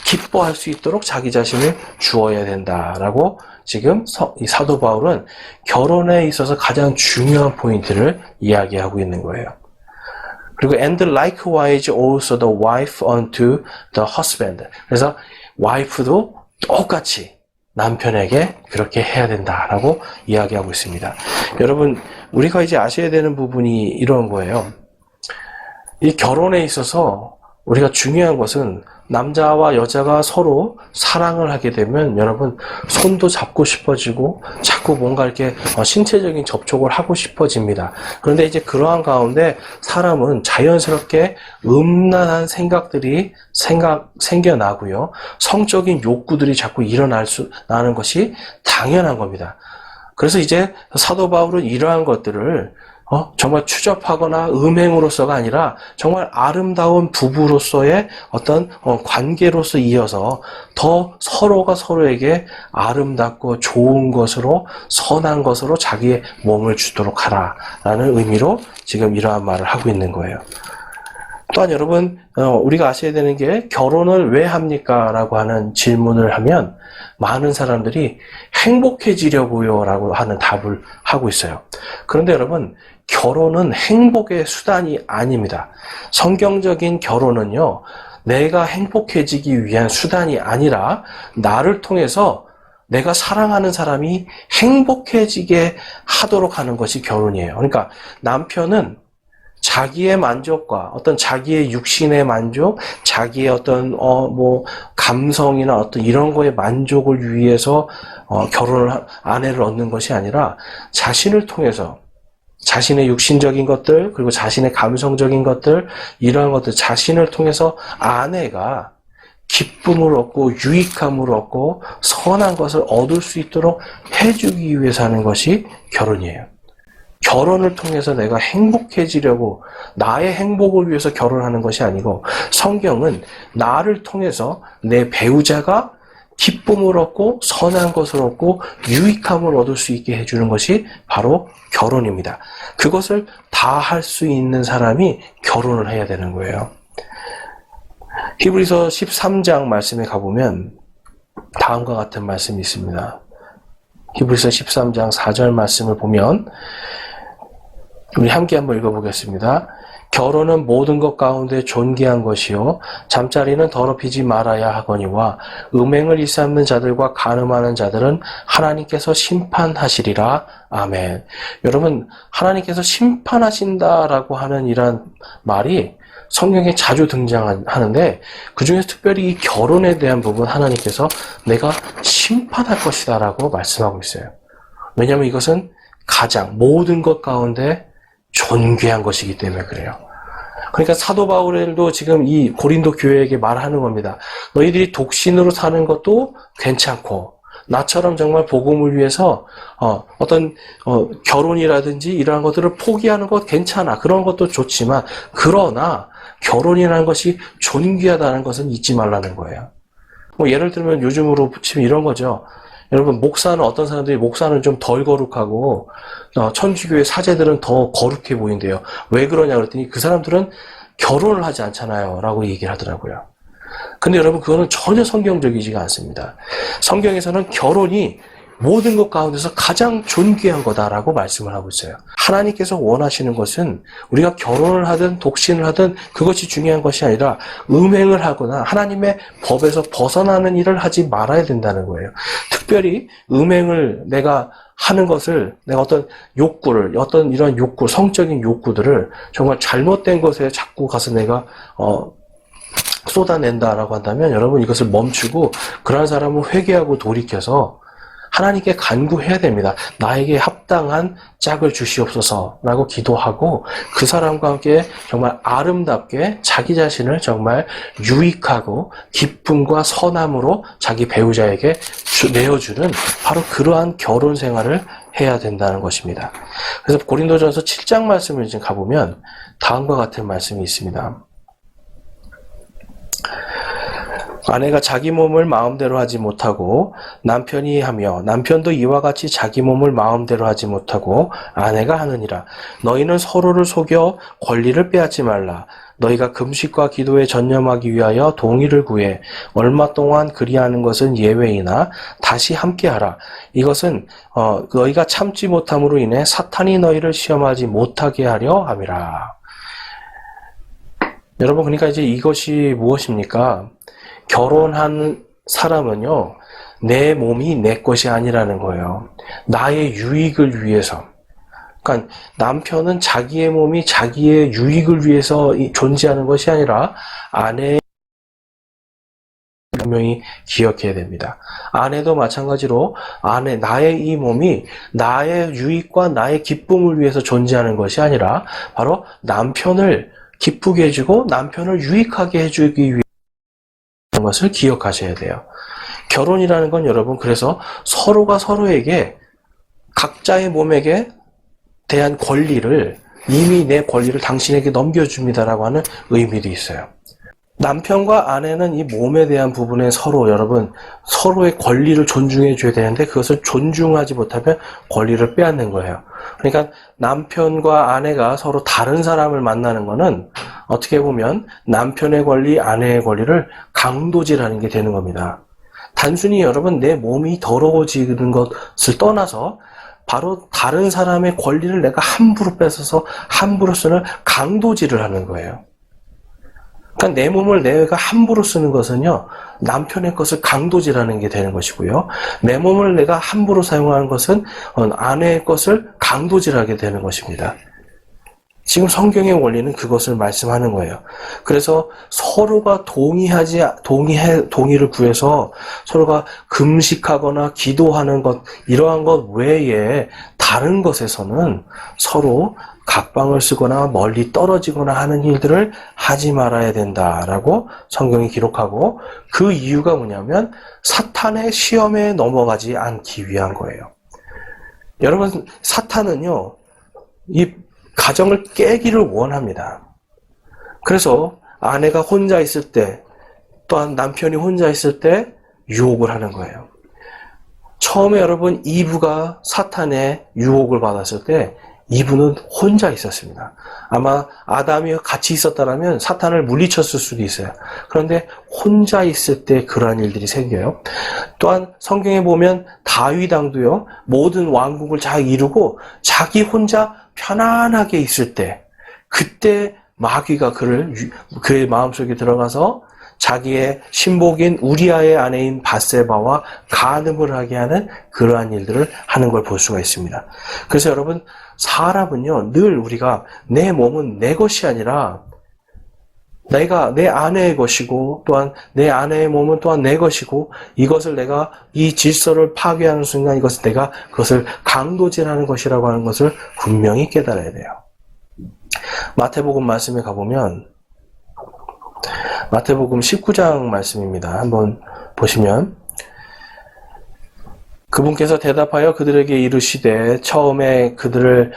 기뻐할 수 있도록 자기 자신을 주어야 된다라고 지금 이 사도 바울은 결혼에 있어서 가장 중요한 포인트를 이야기하고 있는 거예요. 그리고 and likewise also the wife unto the husband. 그래서 와이프도 똑같이 남편에게 그렇게 해야 된다라고 이야기하고 있습니다. 여러분, 우리가 이제 아셔야 되는 부분이 이런 거예요. 이 결혼에 있어서 우리가 중요한 것은 남자와 여자가 서로 사랑을 하게 되면 여러분 손도 잡고 싶어지고 자꾸 뭔가 이렇게 신체적인 접촉을 하고 싶어집니다. 그런데 이제 그러한 가운데 사람은 자연스럽게 음란한 생각들이 생겨나고요. 성적인 욕구들이 자꾸 나는 것이 당연한 겁니다. 그래서 이제 사도 바울은 이러한 것들을 정말 추접하거나 음행으로서가 아니라 정말 아름다운 부부로서의 어떤 관계로서 이어서 더 서로가 서로에게 아름답고 좋은 것으로 선한 것으로 자기의 몸을 주도록 하라라는 의미로 지금 이러한 말을 하고 있는 거예요. 또한 여러분 우리가 아셔야 되는 게 결혼을 왜 합니까? 라고 하는 질문을 하면 많은 사람들이 행복해지려고요 라고 하는 답을 하고 있어요. 그런데 여러분 결혼은 행복의 수단이 아닙니다. 성경적인 결혼은요, 내가 행복해지기 위한 수단이 아니라 나를 통해서 내가 사랑하는 사람이 행복해지게 하도록 하는 것이 결혼이에요. 그러니까 남편은 자기의 만족과 어떤 자기의 육신의 만족, 자기의 어떤 감성이나 어떤 이런 거에 만족을 위해서 아내를 얻는 것이 아니라 자신을 통해서 자신의 육신적인 것들, 그리고 자신의 감성적인 것들, 이러한 것들, 자신을 통해서 아내가 기쁨을 얻고 유익함을 얻고 선한 것을 얻을 수 있도록 해주기 위해서 하는 것이 결혼이에요. 결혼을 통해서 내가 행복해지려고 나의 행복을 위해서 결혼하는 것이 아니고 성경은 나를 통해서 내 배우자가 기쁨을 얻고 선한 것을 얻고 유익함을 얻을 수 있게 해주는 것이 바로 결혼입니다. 그것을 다 할 수 있는 사람이 결혼을 해야 되는 거예요. 히브리서 13장 말씀에 가보면 다음과 같은 말씀이 있습니다. 히브리서 13장 4절 말씀을 보면 우리 함께 한번 읽어보겠습니다. 결혼은 모든 것 가운데 존귀한 것이요 잠자리는 더럽히지 말아야 하거니와 음행을 일삼는 자들과 간음하는 자들은 하나님께서 심판하시리라. 아멘. 여러분, 하나님께서 심판하신다라고 하는 이런 말이 성경에 자주 등장하는데 그 중에서 특별히 이 결혼에 대한 부분 하나님께서 내가 심판할 것이다 라고 말씀하고 있어요. 왜냐하면 이것은 가장 모든 것 가운데 존귀한 것이기 때문에 그래요. 그러니까 사도 바울도 지금 이 고린도 교회에게 말하는 겁니다. 너희들이 독신으로 사는 것도 괜찮고 나처럼 정말 복음을 위해서 어떤 결혼이라든지 이러한 것들을 포기하는 것 괜찮아. 그런 것도 좋지만 그러나 결혼이라는 것이 존귀하다는 것은 잊지 말라는 거예요. 예를 들면 요즘으로 치면 이런 거죠. 여러분 어떤 사람들이 목사는 좀 덜 거룩하고 천주교의 사제들은 더 거룩해 보인대요. 왜 그러냐 그랬더니 그 사람들은 결혼을 하지 않잖아요 라고 얘기를 하더라고요. 근데 여러분 그거는 전혀 성경적이지가 않습니다. 성경에서는 결혼이 모든 것 가운데서 가장 존귀한 거다라고 말씀을 하고 있어요. 하나님께서 원하시는 것은 우리가 결혼을 하든 독신을 하든 그것이 중요한 것이 아니라 음행을 하거나 하나님의 법에서 벗어나는 일을 하지 말아야 된다는 거예요. 특별히 음행을 내가 하는 것을 내가 어떤 욕구를 어떤 이런 욕구, 성적인 욕구들을 정말 잘못된 것에 자꾸 가서 내가 쏟아낸다라고 한다면 여러분 이것을 멈추고 그러한 사람은 회개하고 돌이켜서 하나님께 간구해야 됩니다. 나에게 합당한 짝을 주시옵소서라고 기도하고 그 사람과 함께 정말 아름답게 자기 자신을 정말 유익하고 기쁨과 선함으로 자기 배우자에게 내어주는 바로 그러한 결혼 생활을 해야 된다는 것입니다. 그래서 고린도전서 7장 말씀을 지금 가보면 다음과 같은 말씀이 있습니다. 아내가 자기 몸을 마음대로 하지 못하고 남편이 하며 남편도 이와 같이 자기 몸을 마음대로 하지 못하고 아내가 하느니라. 너희는 서로를 속여 권리를 빼앗지 말라. 너희가 금식과 기도에 전념하기 위하여 동의를 구해 얼마 동안 그리하는 것은 예외이나 다시 함께하라. 이것은 너희가 참지 못함으로 인해 사탄이 너희를 시험하지 못하게 하려 함이라. 여러분, 그러니까 이제 이것이 무엇입니까? 결혼한 사람은요, 내 몸이 내 것이 아니라는 거예요. 나의 유익을 위해서. 그러니까 남편은 자기의 몸이 자기의 유익을 위해서 존재하는 것이 아니라 아내의 분명히 기억해야 됩니다. 아내도 마찬가지로 나의 이 몸이 나의 유익과 나의 기쁨을 위해서 존재하는 것이 아니라 바로 남편을 기쁘게 해주고 남편을 유익하게 해주기 위해 것을 기억하셔야 돼요. 결혼이라는 건 여러분 그래서 서로가 서로에게 각자의 몸에게 대한 권리를 이미 내 권리를 당신에게 넘겨줍니다라고 하는 의미도 있어요. 남편과 아내는 이 몸에 대한 부분에 여러분 서로의 권리를 존중해 줘야 되는데 그것을 존중하지 못하면 권리를 빼앗는 거예요. 그러니까 남편과 아내가 서로 다른 사람을 만나는 거는 어떻게 보면 남편의 권리, 아내의 권리를 강도질하는 게 되는 겁니다. 단순히 여러분 내 몸이 더러워지는 것을 떠나서 바로 다른 사람의 권리를 내가 함부로 뺏어서 함부로 쓰는 강도질을 하는 거예요. 그러니까 내 몸을 내가 함부로 쓰는 것은요, 남편의 것을 강도질하는 게 되는 것이고요. 내 몸을 내가 함부로 사용하는 것은 아내의 것을 강도질하게 되는 것입니다. 지금 성경의 원리는 그것을 말씀하는 거예요. 그래서 서로가 동의를 구해서 서로가 금식하거나 기도하는 것, 이러한 것 외에 다른 것에서는 서로 각방을 쓰거나 멀리 떨어지거나 하는 일들을 하지 말아야 된다라고 성경이 기록하고 그 이유가 뭐냐면 사탄의 시험에 넘어가지 않기 위한 거예요. 여러분, 사탄은요, 이 가정을 깨기를 원합니다. 그래서 아내가 혼자 있을 때, 또한 남편이 혼자 있을 때 유혹을 하는 거예요. 처음에 여러분 이브가 사탄의 유혹을 받았을 때 이브는 혼자 있었습니다. 아마 아담이 같이 있었다면 사탄을 물리쳤을 수도 있어요. 그런데 혼자 있을 때 그러한 일들이 생겨요. 또한 성경에 보면 다윗 왕도요, 모든 왕국을 잘 이루고 자기 혼자 편안하게 있을 때, 그때 마귀가 그의 마음속에 들어가서 자기의 신복인 우리아의 아내인 밧세바와 간음을 하게 하는 그러한 일들을 하는 걸 볼 수가 있습니다. 그래서 여러분, 사람은요, 늘 우리가 내 몸은 내 것이 아니라 내가 내 아내의 것이고 또한 내 아내의 몸은 또한 내 것이고 이것을 내가 이 질서를 파괴하는 순간 이것을 내가 그것을 강도질하는 것이라고 하는 것을 분명히 깨달아야 돼요. 마태복음 말씀에 가보면 마태복음 19장 말씀입니다. 한번 보시면 그분께서 대답하여 그들에게 이르시되 처음에 그들을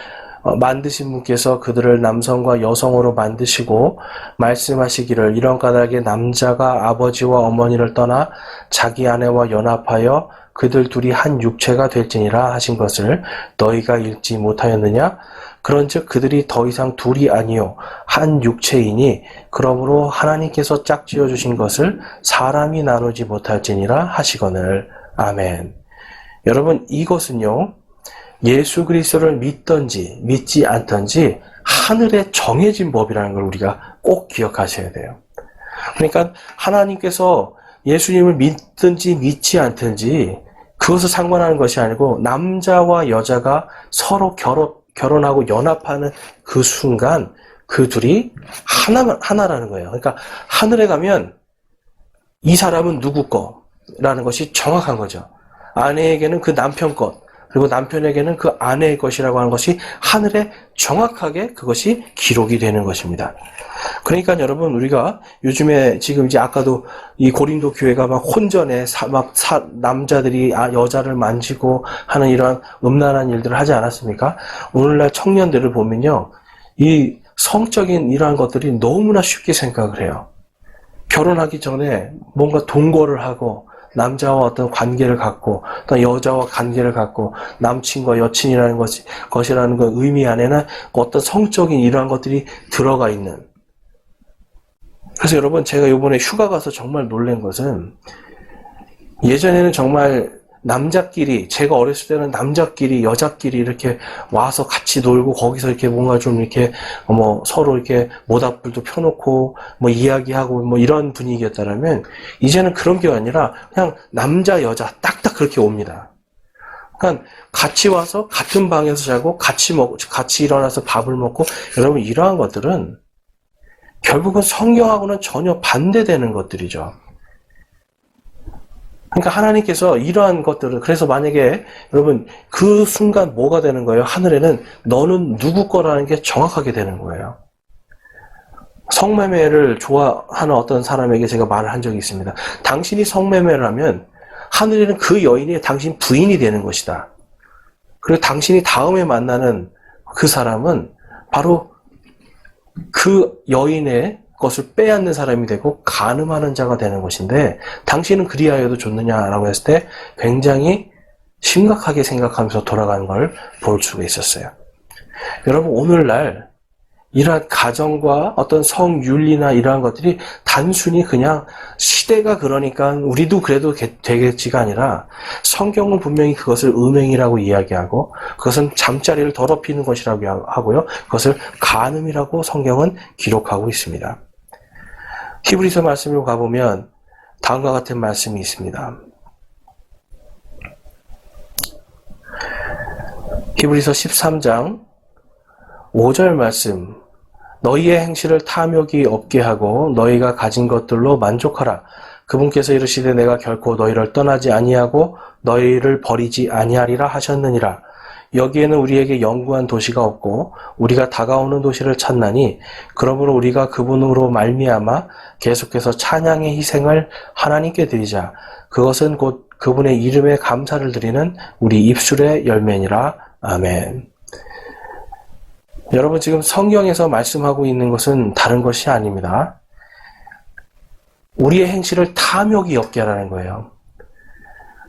만드신 분께서 그들을 남성과 여성으로 만드시고 말씀하시기를 이런 까닭에 남자가 아버지와 어머니를 떠나 자기 아내와 연합하여 그들 둘이 한 육체가 될지니라 하신 것을 너희가 읽지 못하였느냐? 그런즉 그들이 더 이상 둘이 아니요 한 육체이니 그러므로 하나님께서 짝지어 주신 것을 사람이 나누지 못할지니라 하시거늘. 아멘. 여러분, 이것은요, 예수 그리스도를 믿든지 믿지 않든지 하늘에 정해진 법이라는 걸 우리가 꼭 기억하셔야 돼요. 그러니까 하나님께서 예수님을 믿든지 믿지 않든지 그것을 상관하는 것이 아니고 남자와 여자가 서로 결혼하고 연합하는 그 순간 그 둘이 하나라는 거예요. 그러니까 하늘에 가면 이 사람은 누구 거라는 것이 정확한 거죠. 아내에게는 그 남편 것, 그리고 남편에게는 그 아내의 것이라고 하는 것이 하늘에 정확하게 그것이 기록이 되는 것입니다. 그러니까 여러분, 우리가 요즘에 지금 이제 아까도 이 고린도 교회가 막 혼전에 남자들이 여자를 만지고 하는 이러한 음란한 일들을 하지 않았습니까? 오늘날 청년들을 보면요, 이 성적인 이러한 것들이 너무나 쉽게 생각을 해요. 결혼하기 전에 뭔가 동거를 하고 남자와 어떤 관계를 갖고 또 여자와 관계를 갖고 남친과 여친이라는 것이라는 그 의미 안에는 어떤 성적인 이러한 것들이 들어가 있는. 그래서 여러분, 제가 이번에 휴가 가서 정말 놀란 것은, 예전에는 정말 남자끼리, 제가 어렸을 때는 남자끼리 여자끼리 이렇게 와서 같이 놀고 거기서 이렇게 뭔가 좀 이렇게 서로 이렇게 모닥불도 펴놓고 이야기하고 이런 분위기였다면, 이제는 그런 게 아니라 그냥 남자 여자 딱딱 그렇게 옵니다. 그러니까 같이 와서 같은 방에서 자고 같이 일어나서 밥을 먹고. 여러분, 이러한 것들은 결국은 성경하고는 전혀 반대되는 것들이죠. 그러니까 하나님께서 이러한 것들을, 그래서 만약에 여러분 그 순간 뭐가 되는 거예요? 하늘에는 너는 누구 거라는 게 정확하게 되는 거예요. 성매매를 좋아하는 어떤 사람에게 제가 말을 한 적이 있습니다. 당신이 성매매를 하면 하늘에는 그 여인이 당신 부인이 되는 것이다. 그리고 당신이 다음에 만나는 그 사람은 바로 그 여인의 것을 빼앗는 사람이 되고 간음하는 자가 되는 것인데, 당신은 그리하여도 좋느냐라고 했을 때 굉장히 심각하게 생각하면서 돌아가는 걸 볼 수가 있었어요. 여러분, 오늘날 이러한 가정과 어떤 성윤리나 이러한 것들이 단순히 그냥 시대가 그러니까 우리도 그래도 되겠지가 아니라, 성경은 분명히 그것을 음행이라고 이야기하고 그것은 잠자리를 더럽히는 것이라고 하고요, 그것을 간음이라고 성경은 기록하고 있습니다. 히브리서 말씀으로 가보면 다음과 같은 말씀이 있습니다. 히브리서 13장 5절 말씀. 너희의 행실을 탐욕이 없게 하고 너희가 가진 것들로 만족하라. 그분께서 이르시되 내가 결코 너희를 떠나지 아니하고 너희를 버리지 아니하리라 하셨느니라. 여기에는 우리에게 영구한 도시가 없고 우리가 다가오는 도시를 찾나니, 그러므로 우리가 그분으로 말미암아 계속해서 찬양의 희생을 하나님께 드리자. 그것은 곧 그분의 이름에 감사를 드리는 우리 입술의 열매니라. 아멘. 여러분, 지금 성경에서 말씀하고 있는 것은 다른 것이 아닙니다. 우리의 행실을 탐욕이 없게 하라는 거예요.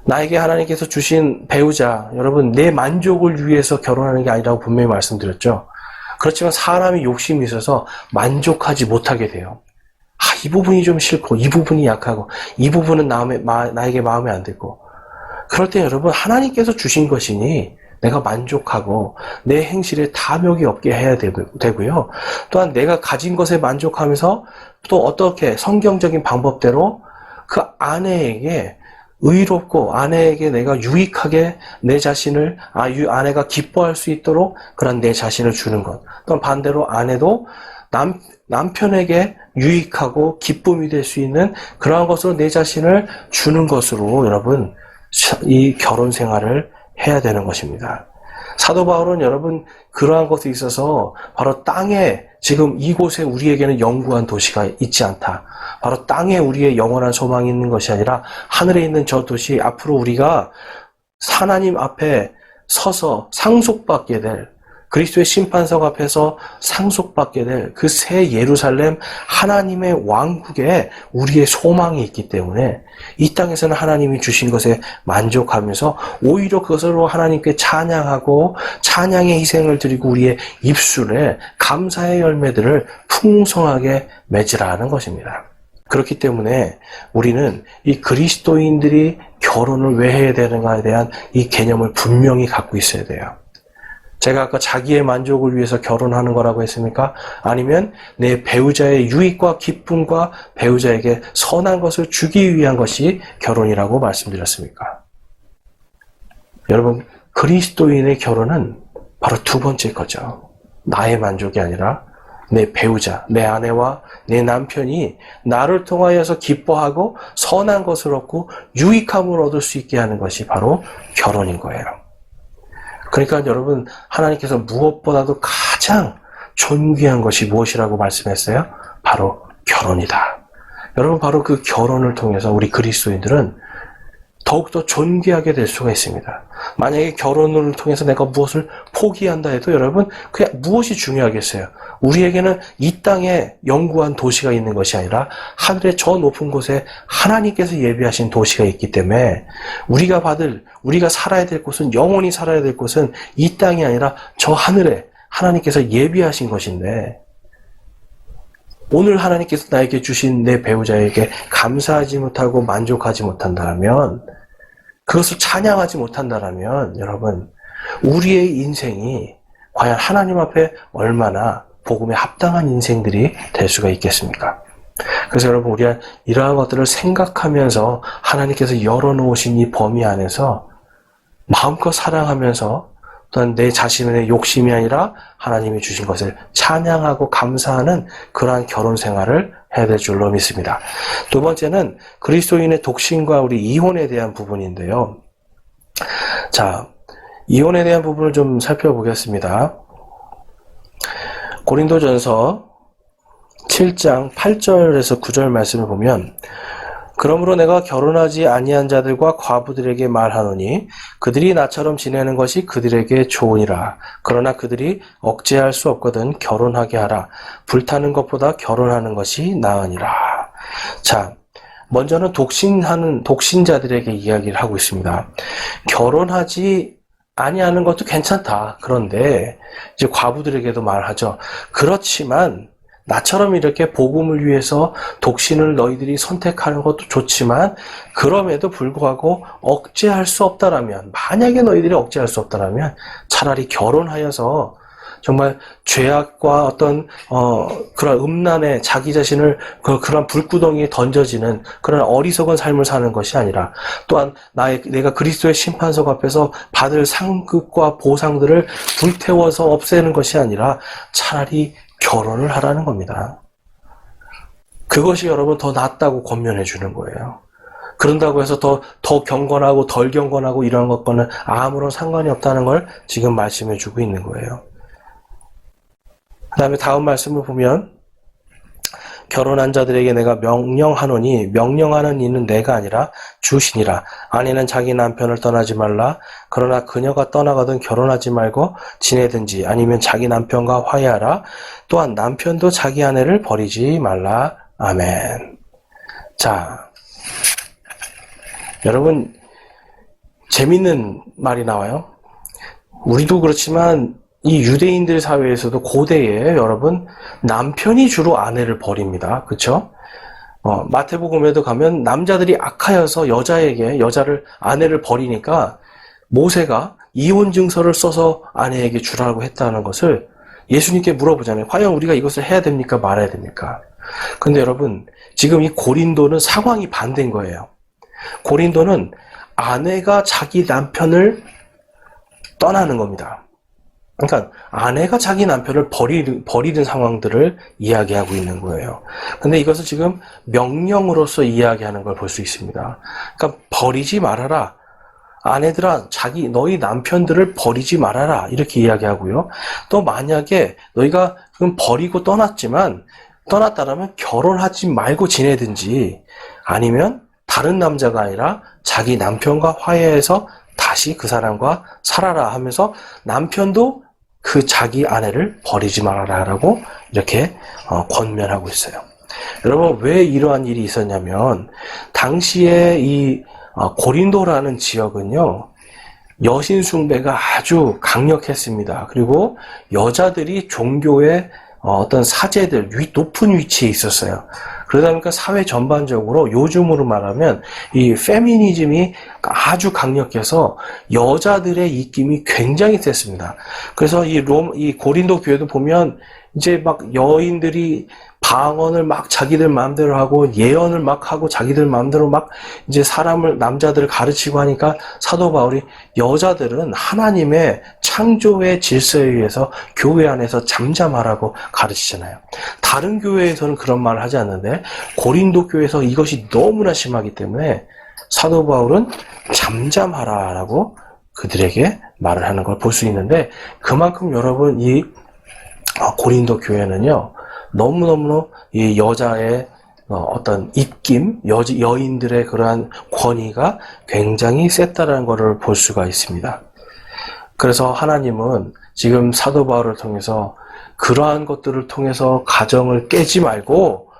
나에게 하나님께서 주신 배우자, 여러분, 내 만족을 위해서 결혼하는 게 아니라고 분명히 말씀드렸죠. 그렇지만 사람이 욕심이 있어서 만족하지 못하게 돼요. 이 부분이 좀 싫고, 이 부분이 약하고, 이 부분은 나에게 마음에 안 들고. 그럴 때 여러분, 하나님께서 주신 것이니 내가 만족하고 내 행실에 탐욕이 없게 해야 되고요. 또한 내가 가진 것에 만족하면서 또 어떻게 성경적인 방법대로 그 아내에게 의롭고 아내에게 내가 유익하게 내 자신을, 아내가 기뻐할 수 있도록 그런 내 자신을 주는 것. 또한 반대로 아내도 남편에게 유익하고 기쁨이 될 수 있는 그러한 것으로 내 자신을 주는 것으로 여러분, 이 결혼 생활을 해야 되는 것입니다. 사도 바울은 여러분, 그러한 것에 있어서 바로 땅에, 지금 이곳에 우리에게는 영구한 도시가 있지 않다. 바로 땅에 우리의 영원한 소망이 있는 것이 아니라 하늘에 있는 저 도시, 앞으로 우리가 하나님 앞에 서서 상속받게 될, 그리스도의 심판석 앞에서 상속받게 될 그 새 예루살렘, 하나님의 왕국에 우리의 소망이 있기 때문에 이 땅에서는 하나님이 주신 것에 만족하면서 오히려 그것으로 하나님께 찬양하고 찬양의 희생을 드리고 우리의 입술에 감사의 열매들을 풍성하게 맺으라는 것입니다. 그렇기 때문에 우리는 이 그리스도인들이 결혼을 왜 해야 되는가에 대한 이 개념을 분명히 갖고 있어야 돼요. 제가 아까 자기의 만족을 위해서 결혼하는 거라고 했습니까? 아니면 내 배우자의 유익과 기쁨과 배우자에게 선한 것을 주기 위한 것이 결혼이라고 말씀드렸습니까? 여러분, 그리스도인의 결혼은 바로 두 번째 거죠. 나의 만족이 아니라 내 배우자, 내 아내와 내 남편이 나를 통하여서 기뻐하고 선한 것을 얻고 유익함을 얻을 수 있게 하는 것이 바로 결혼인 거예요. 그러니까 여러분, 하나님께서 무엇보다도 가장 존귀한 것이 무엇이라고 말씀했어요? 바로 결혼이다. 여러분, 바로 그 결혼을 통해서 우리 그리스도인들은 더욱더 존귀하게 될 수가 있습니다. 만약에 결혼을 통해서 내가 무엇을 포기한다 해도 여러분, 그냥 무엇이 중요하겠어요? 우리에게는 이 땅에 영구한 도시가 있는 것이 아니라 하늘의 저 높은 곳에 하나님께서 예비하신 도시가 있기 때문에 우리가 살아야 될 곳은, 영원히 살아야 될 곳은 이 땅이 아니라 저 하늘에 하나님께서 예비하신 것인데, 오늘 하나님께서 나에게 주신 내 배우자에게 감사하지 못하고 만족하지 못한다면, 그것을 찬양하지 못한다면 여러분, 우리의 인생이 과연 하나님 앞에 얼마나 복음에 합당한 인생들이 될 수가 있겠습니까? 그래서 여러분, 우리가 이러한 것들을 생각하면서 하나님께서 열어놓으신 이 범위 안에서 마음껏 사랑하면서 또한 내 자신의 욕심이 아니라 하나님이 주신 것을 찬양하고 감사하는 그러한 결혼 생활을 해야 될 줄로 믿습니다. 두 번째는 그리스도인의 독신과 우리 이혼에 대한 부분인데요. 자, 이혼에 대한 부분을 좀 살펴보겠습니다. 고린도전서 7장 8절에서 9절 말씀을 보면, 그러므로 내가 결혼하지 아니한 자들과 과부들에게 말하노니 그들이 나처럼 지내는 것이 그들에게 좋으니라. 그러나 그들이 억제할 수 없거든 결혼하게 하라. 불타는 것보다 결혼하는 것이 나으니라. 자, 먼저는 독신자들에게 이야기를 하고 있습니다. 결혼하지 아니하는 것도 괜찮다. 그런데 이제 과부들에게도 말하죠. 그렇지만 나처럼 이렇게 복음을 위해서 독신을 너희들이 선택하는 것도 좋지만, 그럼에도 불구하고 억제할 수 없다라면, 만약에 너희들이 억제할 수 없다라면 차라리 결혼하여서 정말 죄악과 어떤 그런 음란에 자기 자신을 그런 불구덩이에 던져지는 그런 어리석은 삶을 사는 것이 아니라, 또한 내가 그리스도의 심판석 앞에서 받을 상급과 보상들을 불태워서 없애는 것이 아니라 차라리 결혼을 하라는 겁니다. 그것이 여러분 더 낫다고 권면해 주는 거예요. 그런다고 해서 더 경건하고 덜 경건하고 이런 것과는 아무런 상관이 없다는 걸 지금 말씀해 주고 있는 거예요. 그 다음에 다음 말씀을 보면, 결혼한 자들에게 내가 명령하노니 명령하는 이는 내가 아니라 주시니라. 아내는 자기 남편을 떠나지 말라. 그러나 그녀가 떠나거든 결혼하지 말고 지내든지 아니면 자기 남편과 화해하라. 또한 남편도 자기 아내를 버리지 말라. 아멘. 자, 여러분, 재밌는 말이 나와요. 우리도 그렇지만 이 유대인들 사회에서도 고대에 여러분, 남편이 주로 아내를 버립니다. 그쵸? 마태복음에도 가면 남자들이 악하여서 아내를 버리니까 모세가 이혼 증서를 써서 아내에게 주라고 했다는 것을 예수님께 물어보잖아요. 과연 우리가 이것을 해야 됩니까? 말아야 됩니까? 근데 여러분, 지금 이 고린도는 상황이 반대인 거예요. 고린도는 아내가 자기 남편을 떠나는 겁니다. 그러니까 아내가 자기 남편을 버리는 상황들을 이야기하고 있는 거예요. 근데 이것을 지금 명령으로서 이야기하는 걸 볼 수 있습니다. 그러니까 버리지 말아라. 아내들아, 너희 남편들을 버리지 말아라. 이렇게 이야기하고요. 또 만약에 너희가 그럼 버리고 떠났다라면 결혼하지 말고 지내든지 아니면 다른 남자가 아니라 자기 남편과 화해해서 다시 그 사람과 살아라 하면서 남편도 그 자기 아내를 버리지 말아라 라고 이렇게 권면하고 있어요. 여러분, 왜 이러한 일이 있었냐면 당시에 이 고린도라는 지역은요, 여신 숭배가 아주 강력했습니다. 그리고 여자들이 종교의 어떤 사제들, 높은 위치에 있었어요. 그러다 보니까 사회 전반적으로 요즘으로 말하면 이 페미니즘이 아주 강력해서 여자들의 입김이 굉장히 셌습니다. 그래서 이 고린도 교회도 보면 이제 막 여인들이 방언을 막 자기들 마음대로 하고 예언을 막 하고 자기들 마음대로 막 이제 남자들을 가르치고 하니까 사도 바울이 여자들은 하나님의 창조의 질서에 의해서 교회 안에서 잠잠하라고 가르치잖아요. 다른 교회에서는 그런 말을 하지 않는데 고린도 교회에서 이것이 너무나 심하기 때문에 사도 바울은 잠잠하라라고 그들에게 말을 하는 걸 볼 수 있는데, 그만큼 여러분 이 고린도 교회는요 너무너무 이 여자의 어떤 입김, 여인들의 그러한 권위가 굉장히 셌다라는 것을 볼 수가 있습니다. 그래서 하나님은 지금 사도 바울을 통해서 그러한 것들을 통해서 가정을 깨지 말고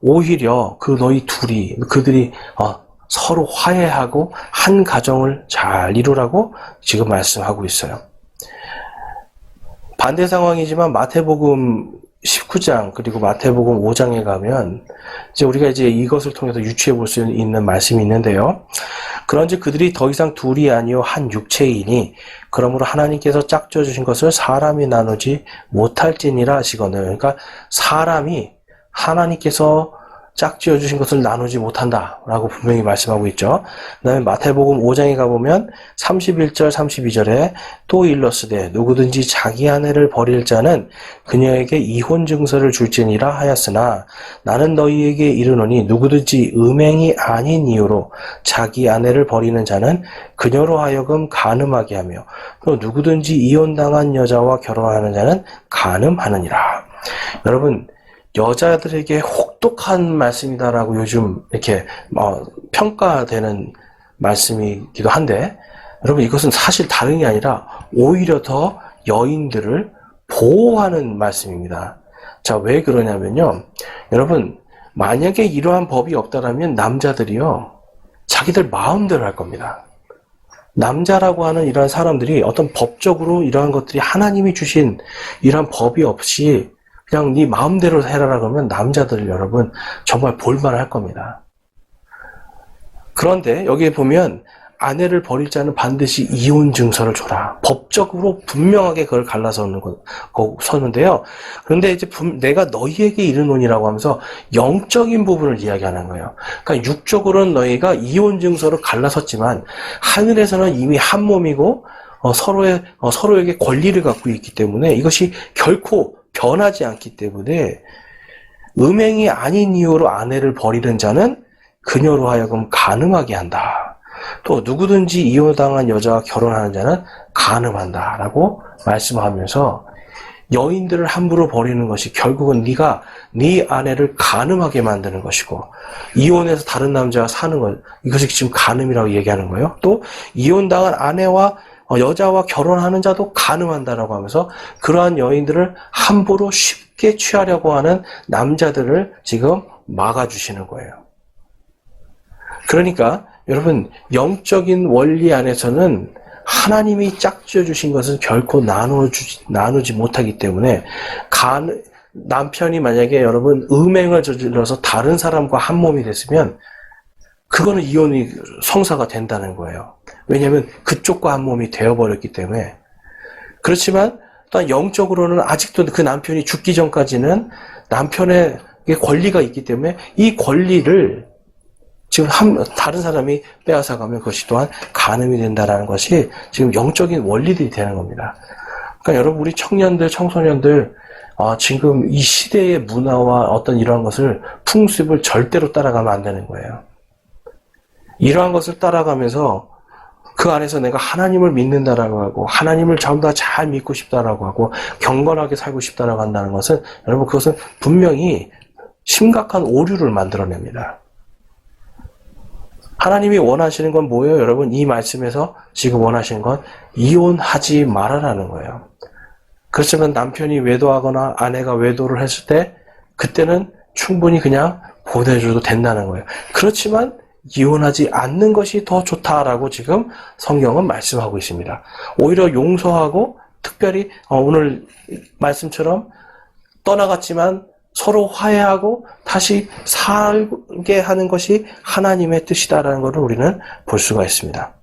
오히려 그들이 서로 화해하고 한 가정을 잘 이루라고 지금 말씀하고 있어요. 반대 상황이지만 마태복음 19장 그리고 마태복음 5장에 가면 우리가 이것을 통해서 유추해 볼 수 있는 말씀이 있는데요. 그런즉 그들이 더 이상 둘이 아니요 한 육체이니 그러므로 하나님께서 짝져 주신 것을 사람이 나누지 못할지니라 하시거늘. 그러니까 사람이 하나님께서 짝지어 주신 것을 나누지 못한다라고 분명히 말씀하고 있죠. 그 다음에 마태복음 5장에 가보면 31절 32절에 또 일러스되 누구든지 자기 아내를 버릴 자는 그녀에게 이혼 증서를 줄지니라 하였으나 나는 너희에게 이르노니 누구든지 음행이 아닌 이유로 자기 아내를 버리는 자는 그녀로 하여금 간음하게 하며 또 누구든지 이혼당한 여자와 결혼하는 자는 간음하느니라. 여러분, 여자들에게 혹독한 말씀이다라고 요즘 이렇게 평가되는 말씀이기도 한데, 여러분 이것은 사실 다른 게 아니라 오히려 더 여인들을 보호하는 말씀입니다. 자, 왜 그러냐면요, 여러분 만약에 이러한 법이 없다라면 남자들이요 자기들 마음대로 할 겁니다. 남자라고 하는 이러한 사람들이 어떤 법적으로 이러한 것들이 하나님이 주신 이러한 법이 없이 그냥 네 마음대로 해라라 그러면 남자들 여러분 정말 볼만할 겁니다. 그런데 여기에 보면 아내를 버릴 자는 반드시 이혼 증서를 줘라. 법적으로 분명하게 그걸 서는데요. 그런데 이제 내가 너희에게 이르노니라고 하면서 영적인 부분을 이야기하는 거예요. 그러니까 육적으로는 너희가 이혼 증서를 갈라섰지만 하늘에서는 이미 한 몸이고 서로에게 권리를 갖고 있기 때문에 이것이 결코 변하지 않기 때문에 음행이 아닌 이유로 아내를 버리는 자는 그녀로 하여금 간음하게 한다. 또 누구든지 이혼당한 여자와 결혼하는 자는 간음한다 라고 말씀하면서 여인들을 함부로 버리는 것이 결국은 네가 네 아내를 간음하게 만드는 것이고, 이혼해서 다른 남자와 사는 것, 이것이 지금 간음이라고 얘기하는 거예요. 또 이혼당한 아내와 여자와 결혼하는 자도 간음한다라고 하면서 그러한 여인들을 함부로 쉽게 취하려고 하는 남자들을 지금 막아주시는 거예요. 그러니까 여러분 영적인 원리 안에서는 하나님이 짝지어 주신 것은 결코 나누지 못하기 때문에 남편이 만약에 여러분 음행을 저질러서 다른 사람과 한 몸이 됐으면 그거는 이혼이 성사가 된다는 거예요. 왜냐하면 그쪽과 한 몸이 되어버렸기 때문에. 그렇지만 또 영적으로는 아직도 그 남편이 죽기 전까지는 남편의 권리가 있기 때문에 이 권리를 지금 다른 사람이 빼앗아가면 그것이 또한 간음이 된다는 것이 지금 영적인 원리들이 되는 겁니다. 그러니까 여러분 우리 청년들, 청소년들 지금 이 시대의 문화와 어떤 이러한 것을 풍습을 절대로 따라가면 안 되는 거예요. 이러한 것을 따라가면서 그 안에서 내가 하나님을 믿는다라고 하고 하나님을 전부 다 잘 믿고 싶다라고 하고 경건하게 살고 싶다라고 한다는 것은 여러분 그것은 분명히 심각한 오류를 만들어냅니다. 하나님이 원하시는 건 뭐예요? 여러분 이 말씀에서 지금 원하시는 건 이혼하지 말아라는 거예요. 그렇지만 남편이 외도하거나 아내가 외도를 했을 때 그때는 충분히 그냥 보내줘도 된다는 거예요. 그렇지만 이혼하지 않는 것이 더 좋다라고 지금 성경은 말씀하고 있습니다. 오히려 용서하고 특별히 오늘 말씀처럼 떠나갔지만 서로 화해하고 다시 살게 하는 것이 하나님의 뜻이다라는 것을 우리는 볼 수가 있습니다.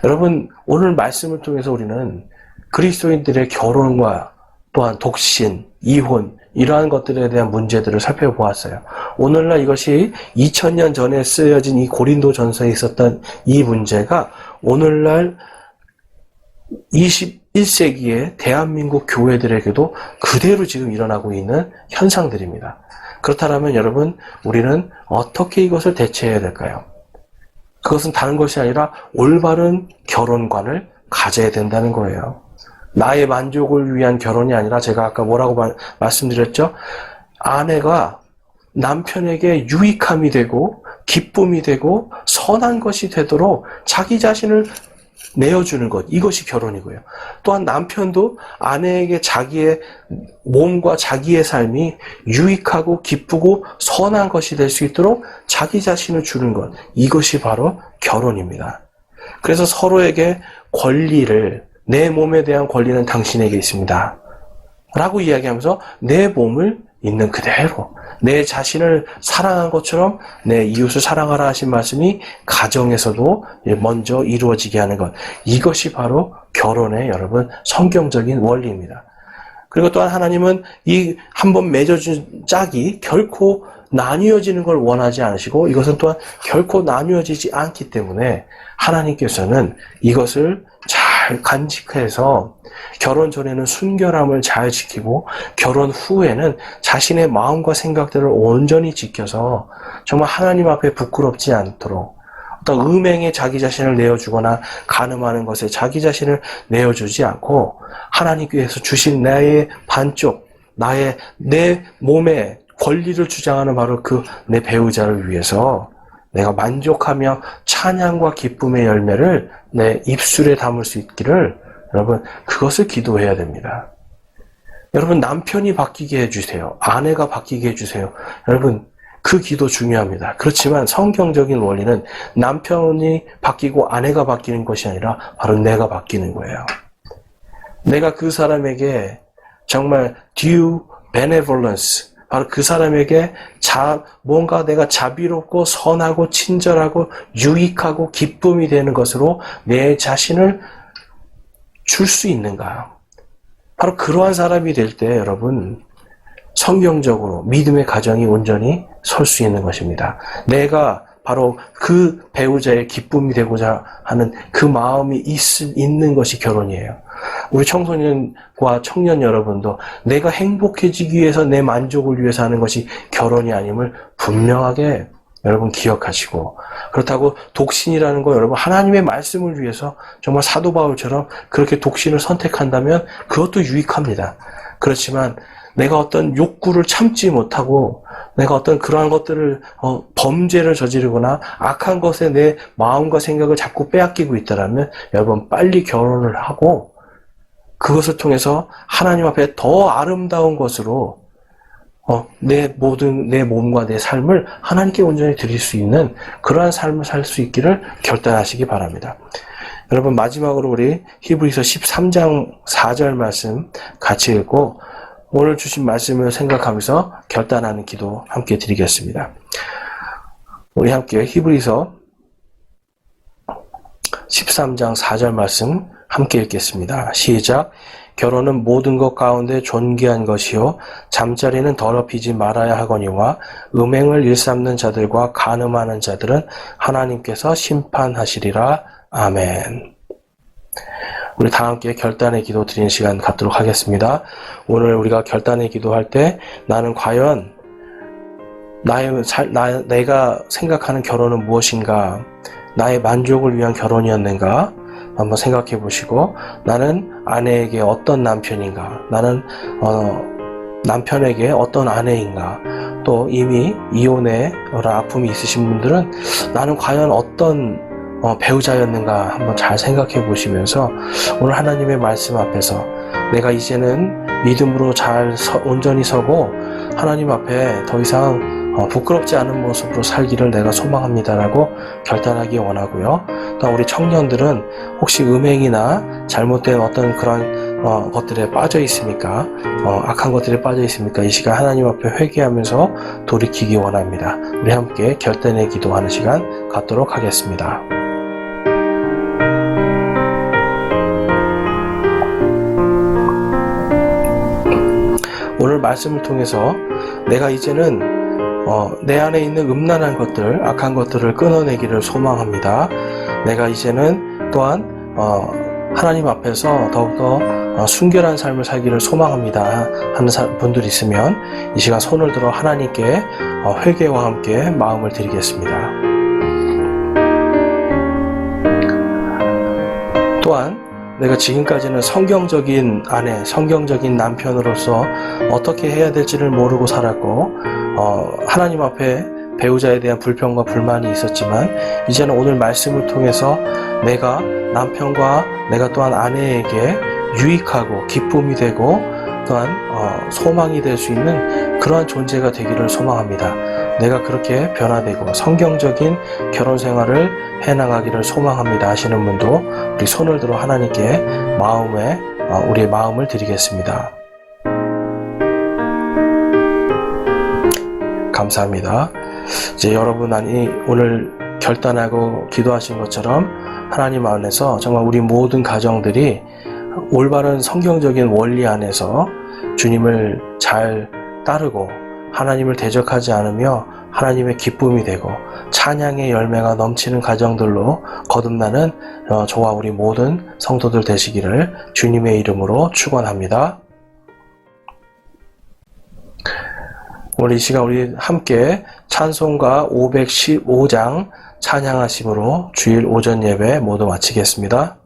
여러분 오늘 말씀을 통해서 우리는 그리스도인들의 결혼과 또한 독신, 이혼 이러한 것들에 대한 문제들을 살펴보았어요. 오늘날 이것이 2000년 전에 쓰여진 이 고린도 전서에 있었던 이 문제가 오늘날 21세기의 대한민국 교회들에게도 그대로 지금 일어나고 있는 현상들입니다. 그렇다면 여러분, 우리는 어떻게 이것을 대처해야 될까요? 그것은 다른 것이 아니라 올바른 결혼관을 가져야 된다는 거예요. 나의 만족을 위한 결혼이 아니라 제가 아까 뭐라고 말씀드렸죠? 아내가 남편에게 유익함이 되고 기쁨이 되고 선한 것이 되도록 자기 자신을 내어주는 것, 이것이 결혼이고요. 또한 남편도 아내에게 자기의 몸과 자기의 삶이 유익하고 기쁘고 선한 것이 될 수 있도록 자기 자신을 주는 것, 이것이 바로 결혼입니다. 그래서 서로에게 권리를, 내 몸에 대한 권리는 당신에게 있습니다 라고 이야기하면서 내 몸을 있는 그대로 내 자신을 사랑한 것처럼 내 이웃을 사랑하라 하신 말씀이 가정에서도 먼저 이루어지게 하는 것, 이것이 바로 결혼의 여러분 성경적인 원리입니다. 그리고 또한 하나님은 이 한번 맺어준 짝이 결코 나뉘어지는 걸 원하지 않으시고 이것은 또한 결코 나뉘어지지 않기 때문에 하나님께서는 이것을 잘 간직해서 결혼 전에는 순결함을 잘 지키고 결혼 후에는 자신의 마음과 생각들을 온전히 지켜서 정말 하나님 앞에 부끄럽지 않도록 어떤 음행에 자기 자신을 내어주거나 간음하는 것에 자기 자신을 내어주지 않고 하나님께서 주신 나의 반쪽, 내 몸의 권리를 주장하는 바로 그 내 배우자를 위해서 내가 만족하며 찬양과 기쁨의 열매를 내 입술에 담을 수 있기를 여러분 그것을 기도해야 됩니다. 여러분 남편이 바뀌게 해주세요. 아내가 바뀌게 해주세요. 여러분 그 기도 중요합니다. 그렇지만 성경적인 원리는 남편이 바뀌고 아내가 바뀌는 것이 아니라 바로 내가 바뀌는 거예요. 내가 그 사람에게 정말 due benevolence, 바로 그 사람에게 뭔가 내가 자비롭고 선하고 친절하고 유익하고 기쁨이 되는 것으로 내 자신을 줄 수 있는가? 바로 그러한 사람이 될 때 여러분 성경적으로 믿음의 가정이 온전히 설 수 있는 것입니다. 내가 바로 그 배우자의 기쁨이 되고자 하는 그 마음이 있는 것이 결혼이에요. 우리 청소년과 청년 여러분도 내가 행복해지기 위해서 내 만족을 위해서 하는 것이 결혼이 아님을 분명하게 여러분 기억하시고, 그렇다고 독신이라는 거 여러분 하나님의 말씀을 위해서 정말 사도 바울처럼 그렇게 독신을 선택한다면 그것도 유익합니다. 그렇지만 내가 어떤 욕구를 참지 못하고 내가 어떤 그러한 것들을 범죄를 저지르거나 악한 것에 내 마음과 생각을 자꾸 빼앗기고 있다면 여러분 빨리 결혼을 하고 그것을 통해서 하나님 앞에 더 아름다운 것으로 내 몸과 내 삶을 하나님께 온전히 드릴 수 있는 그러한 삶을 살 수 있기를 결단하시기 바랍니다. 여러분 마지막으로 우리 히브리서 13장 4절 말씀 같이 읽고 오늘 주신 말씀을 생각하면서 결단하는 기도 함께 드리겠습니다. 우리 함께 히브리서 13장 4절 말씀 함께 읽겠습니다. 시작. 결혼은 모든 것 가운데 존귀한 것이요 잠자리는 더럽히지 말아야 하거니와 음행을 일삼는 자들과 간음하는 자들은 하나님께서 심판하시리라. 아멘. 우리 다 함께 결단의 기도 드리는 시간 갖도록 하겠습니다. 오늘 우리가 결단의 기도할 때 나는 과연 내가 생각하는 결혼은 무엇인가? 나의 만족을 위한 결혼이었는가? 한번 생각해 보시고 나는 아내에게 어떤 남편인가? 나는 남편에게 어떤 아내인가? 또 이미 이혼의 아픔이 있으신 분들은 나는 과연 어떤 배우자였는가 한번 잘 생각해 보시면서 오늘 하나님의 말씀 앞에서 내가 이제는 믿음으로 온전히 서고 하나님 앞에 더 이상 부끄럽지 않은 모습으로 살기를 내가 소망합니다라고 결단하기 원하고요. 또 우리 청년들은 혹시 음행이나 잘못된 어떤 그런 것들에 빠져 있습니까? 악한 것들에 빠져 있습니까? 이 시간 하나님 앞에 회개하면서 돌이키기 원합니다. 우리 함께 결단의 기도하는 시간 갖도록 하겠습니다. 오늘 오늘 말씀을 통해서 내가 이제는 내 안에 있는 음란한 것들, 악한 것들을 끊어내기를 소망합니다. 내가 이제는 또한 하나님 앞에서 더욱더 순결한 삶을 살기를 소망합니다 하는 분들이 있으면 이 시간 손을 들어 하나님께 회개와 함께 마음을 드리겠습니다. 또한 내가 지금까지는 성경적인 아내, 성경적인 남편으로서 어떻게 해야 될지를 모르고 살았고 하나님 앞에 배우자에 대한 불평과 불만이 있었지만 이제는 오늘 말씀을 통해서 내가 남편과 내가 또한 아내에게 유익하고 기쁨이 되고 또한 소망이 될 수 있는 그러한 존재가 되기를 소망합니다. 내가 그렇게 변화되고 성경적인 결혼 생활을 해나가기를 소망합니다 하시는 분도 우리 손을 들어 하나님께 우리의 마음을 드리겠습니다. 감사합니다. 이제 여러분 오늘 결단하고 기도하신 것처럼 하나님 안에서 정말 우리 모든 가정들이 올바른 성경적인 원리 안에서 주님을 잘 따르고 하나님을 대적하지 않으며 하나님의 기쁨이 되고 찬양의 열매가 넘치는 가정들로 거듭나는 저와 우리 모든 성도들 되시기를 주님의 이름으로 축원합니다. 오늘 이 시간 우리 함께 찬송가 515장 찬양하심으로 주일 오전 예배 모두 마치겠습니다.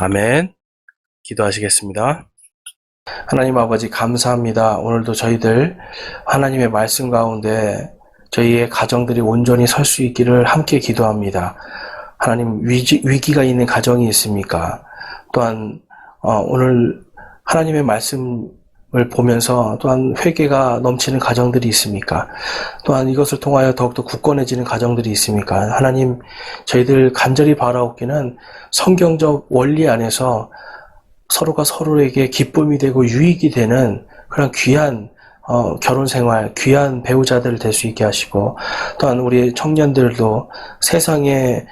아멘. 기도하시겠습니다. 하나님 아버지 감사합니다. 오늘도 저희들 하나님의 말씀 가운데 저희의 가정들이 온전히 설 수 있기를 함께 기도합니다. 하나님 위기가 있는 가정이 있습니까? 또한 오늘 하나님의 말씀을 보면서 또한 회개가 넘치는 가정들이 있습니까? 또한 이것을 통하여 더욱더 굳건해지는 가정들이 있습니까? 하나님 저희들 간절히 바라옵기는 성경적 원리 안에서 서로가 서로에게 기쁨이 되고 유익이 되는 그런 귀한 결혼 생활, 귀한 배우자들 될 수 있게 하시고, 또한 우리 청년들도 세상에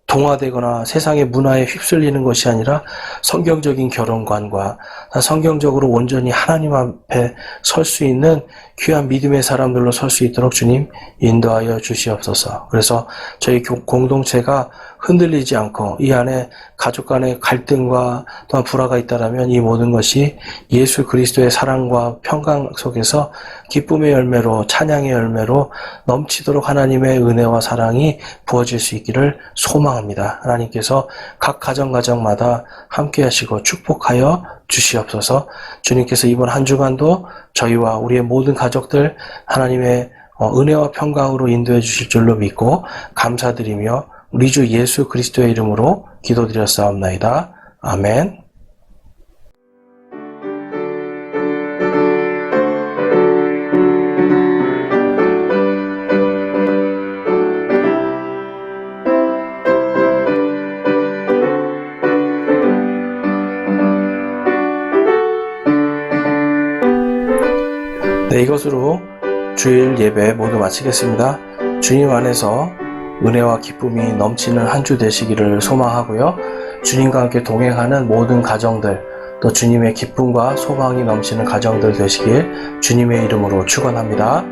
동화되거나 세상의 문화에 휩쓸리는 것이 아니라 성경적인 결혼관과 성경적으로 온전히 하나님 앞에 설 수 있는 귀한 믿음의 사람들로 설 수 있도록 주님 인도하여 주시옵소서. 그래서 저희 공동체가 흔들리지 않고 이 안에 가족 간의 갈등과 또한 불화가 있다라면 이 모든 것이 예수 그리스도의 사랑과 평강 속에서 기쁨의 열매로, 찬양의 열매로 넘치도록 하나님의 은혜와 사랑이 부어질 수 있기를 소망합니다. 하나님께서 각 가정마다 함께 하시고 축복하여 주시옵소서. 주님께서 이번 한 주간도 저희와 우리의 모든 가족들 하나님의 은혜와 평강으로 인도해 주실 줄로 믿고 감사드리며 우리 주 예수 그리스도의 이름으로 기도드렸사옵나이다. 아멘. 네, 이것으로 주일 예배 모두 마치겠습니다. 주님 안에서 은혜와 기쁨이 넘치는 한 주 되시기를 소망하고요. 주님과 함께 동행하는 모든 가정들, 또 주님의 기쁨과 소망이 넘치는 가정들 되시길 주님의 이름으로 축원합니다.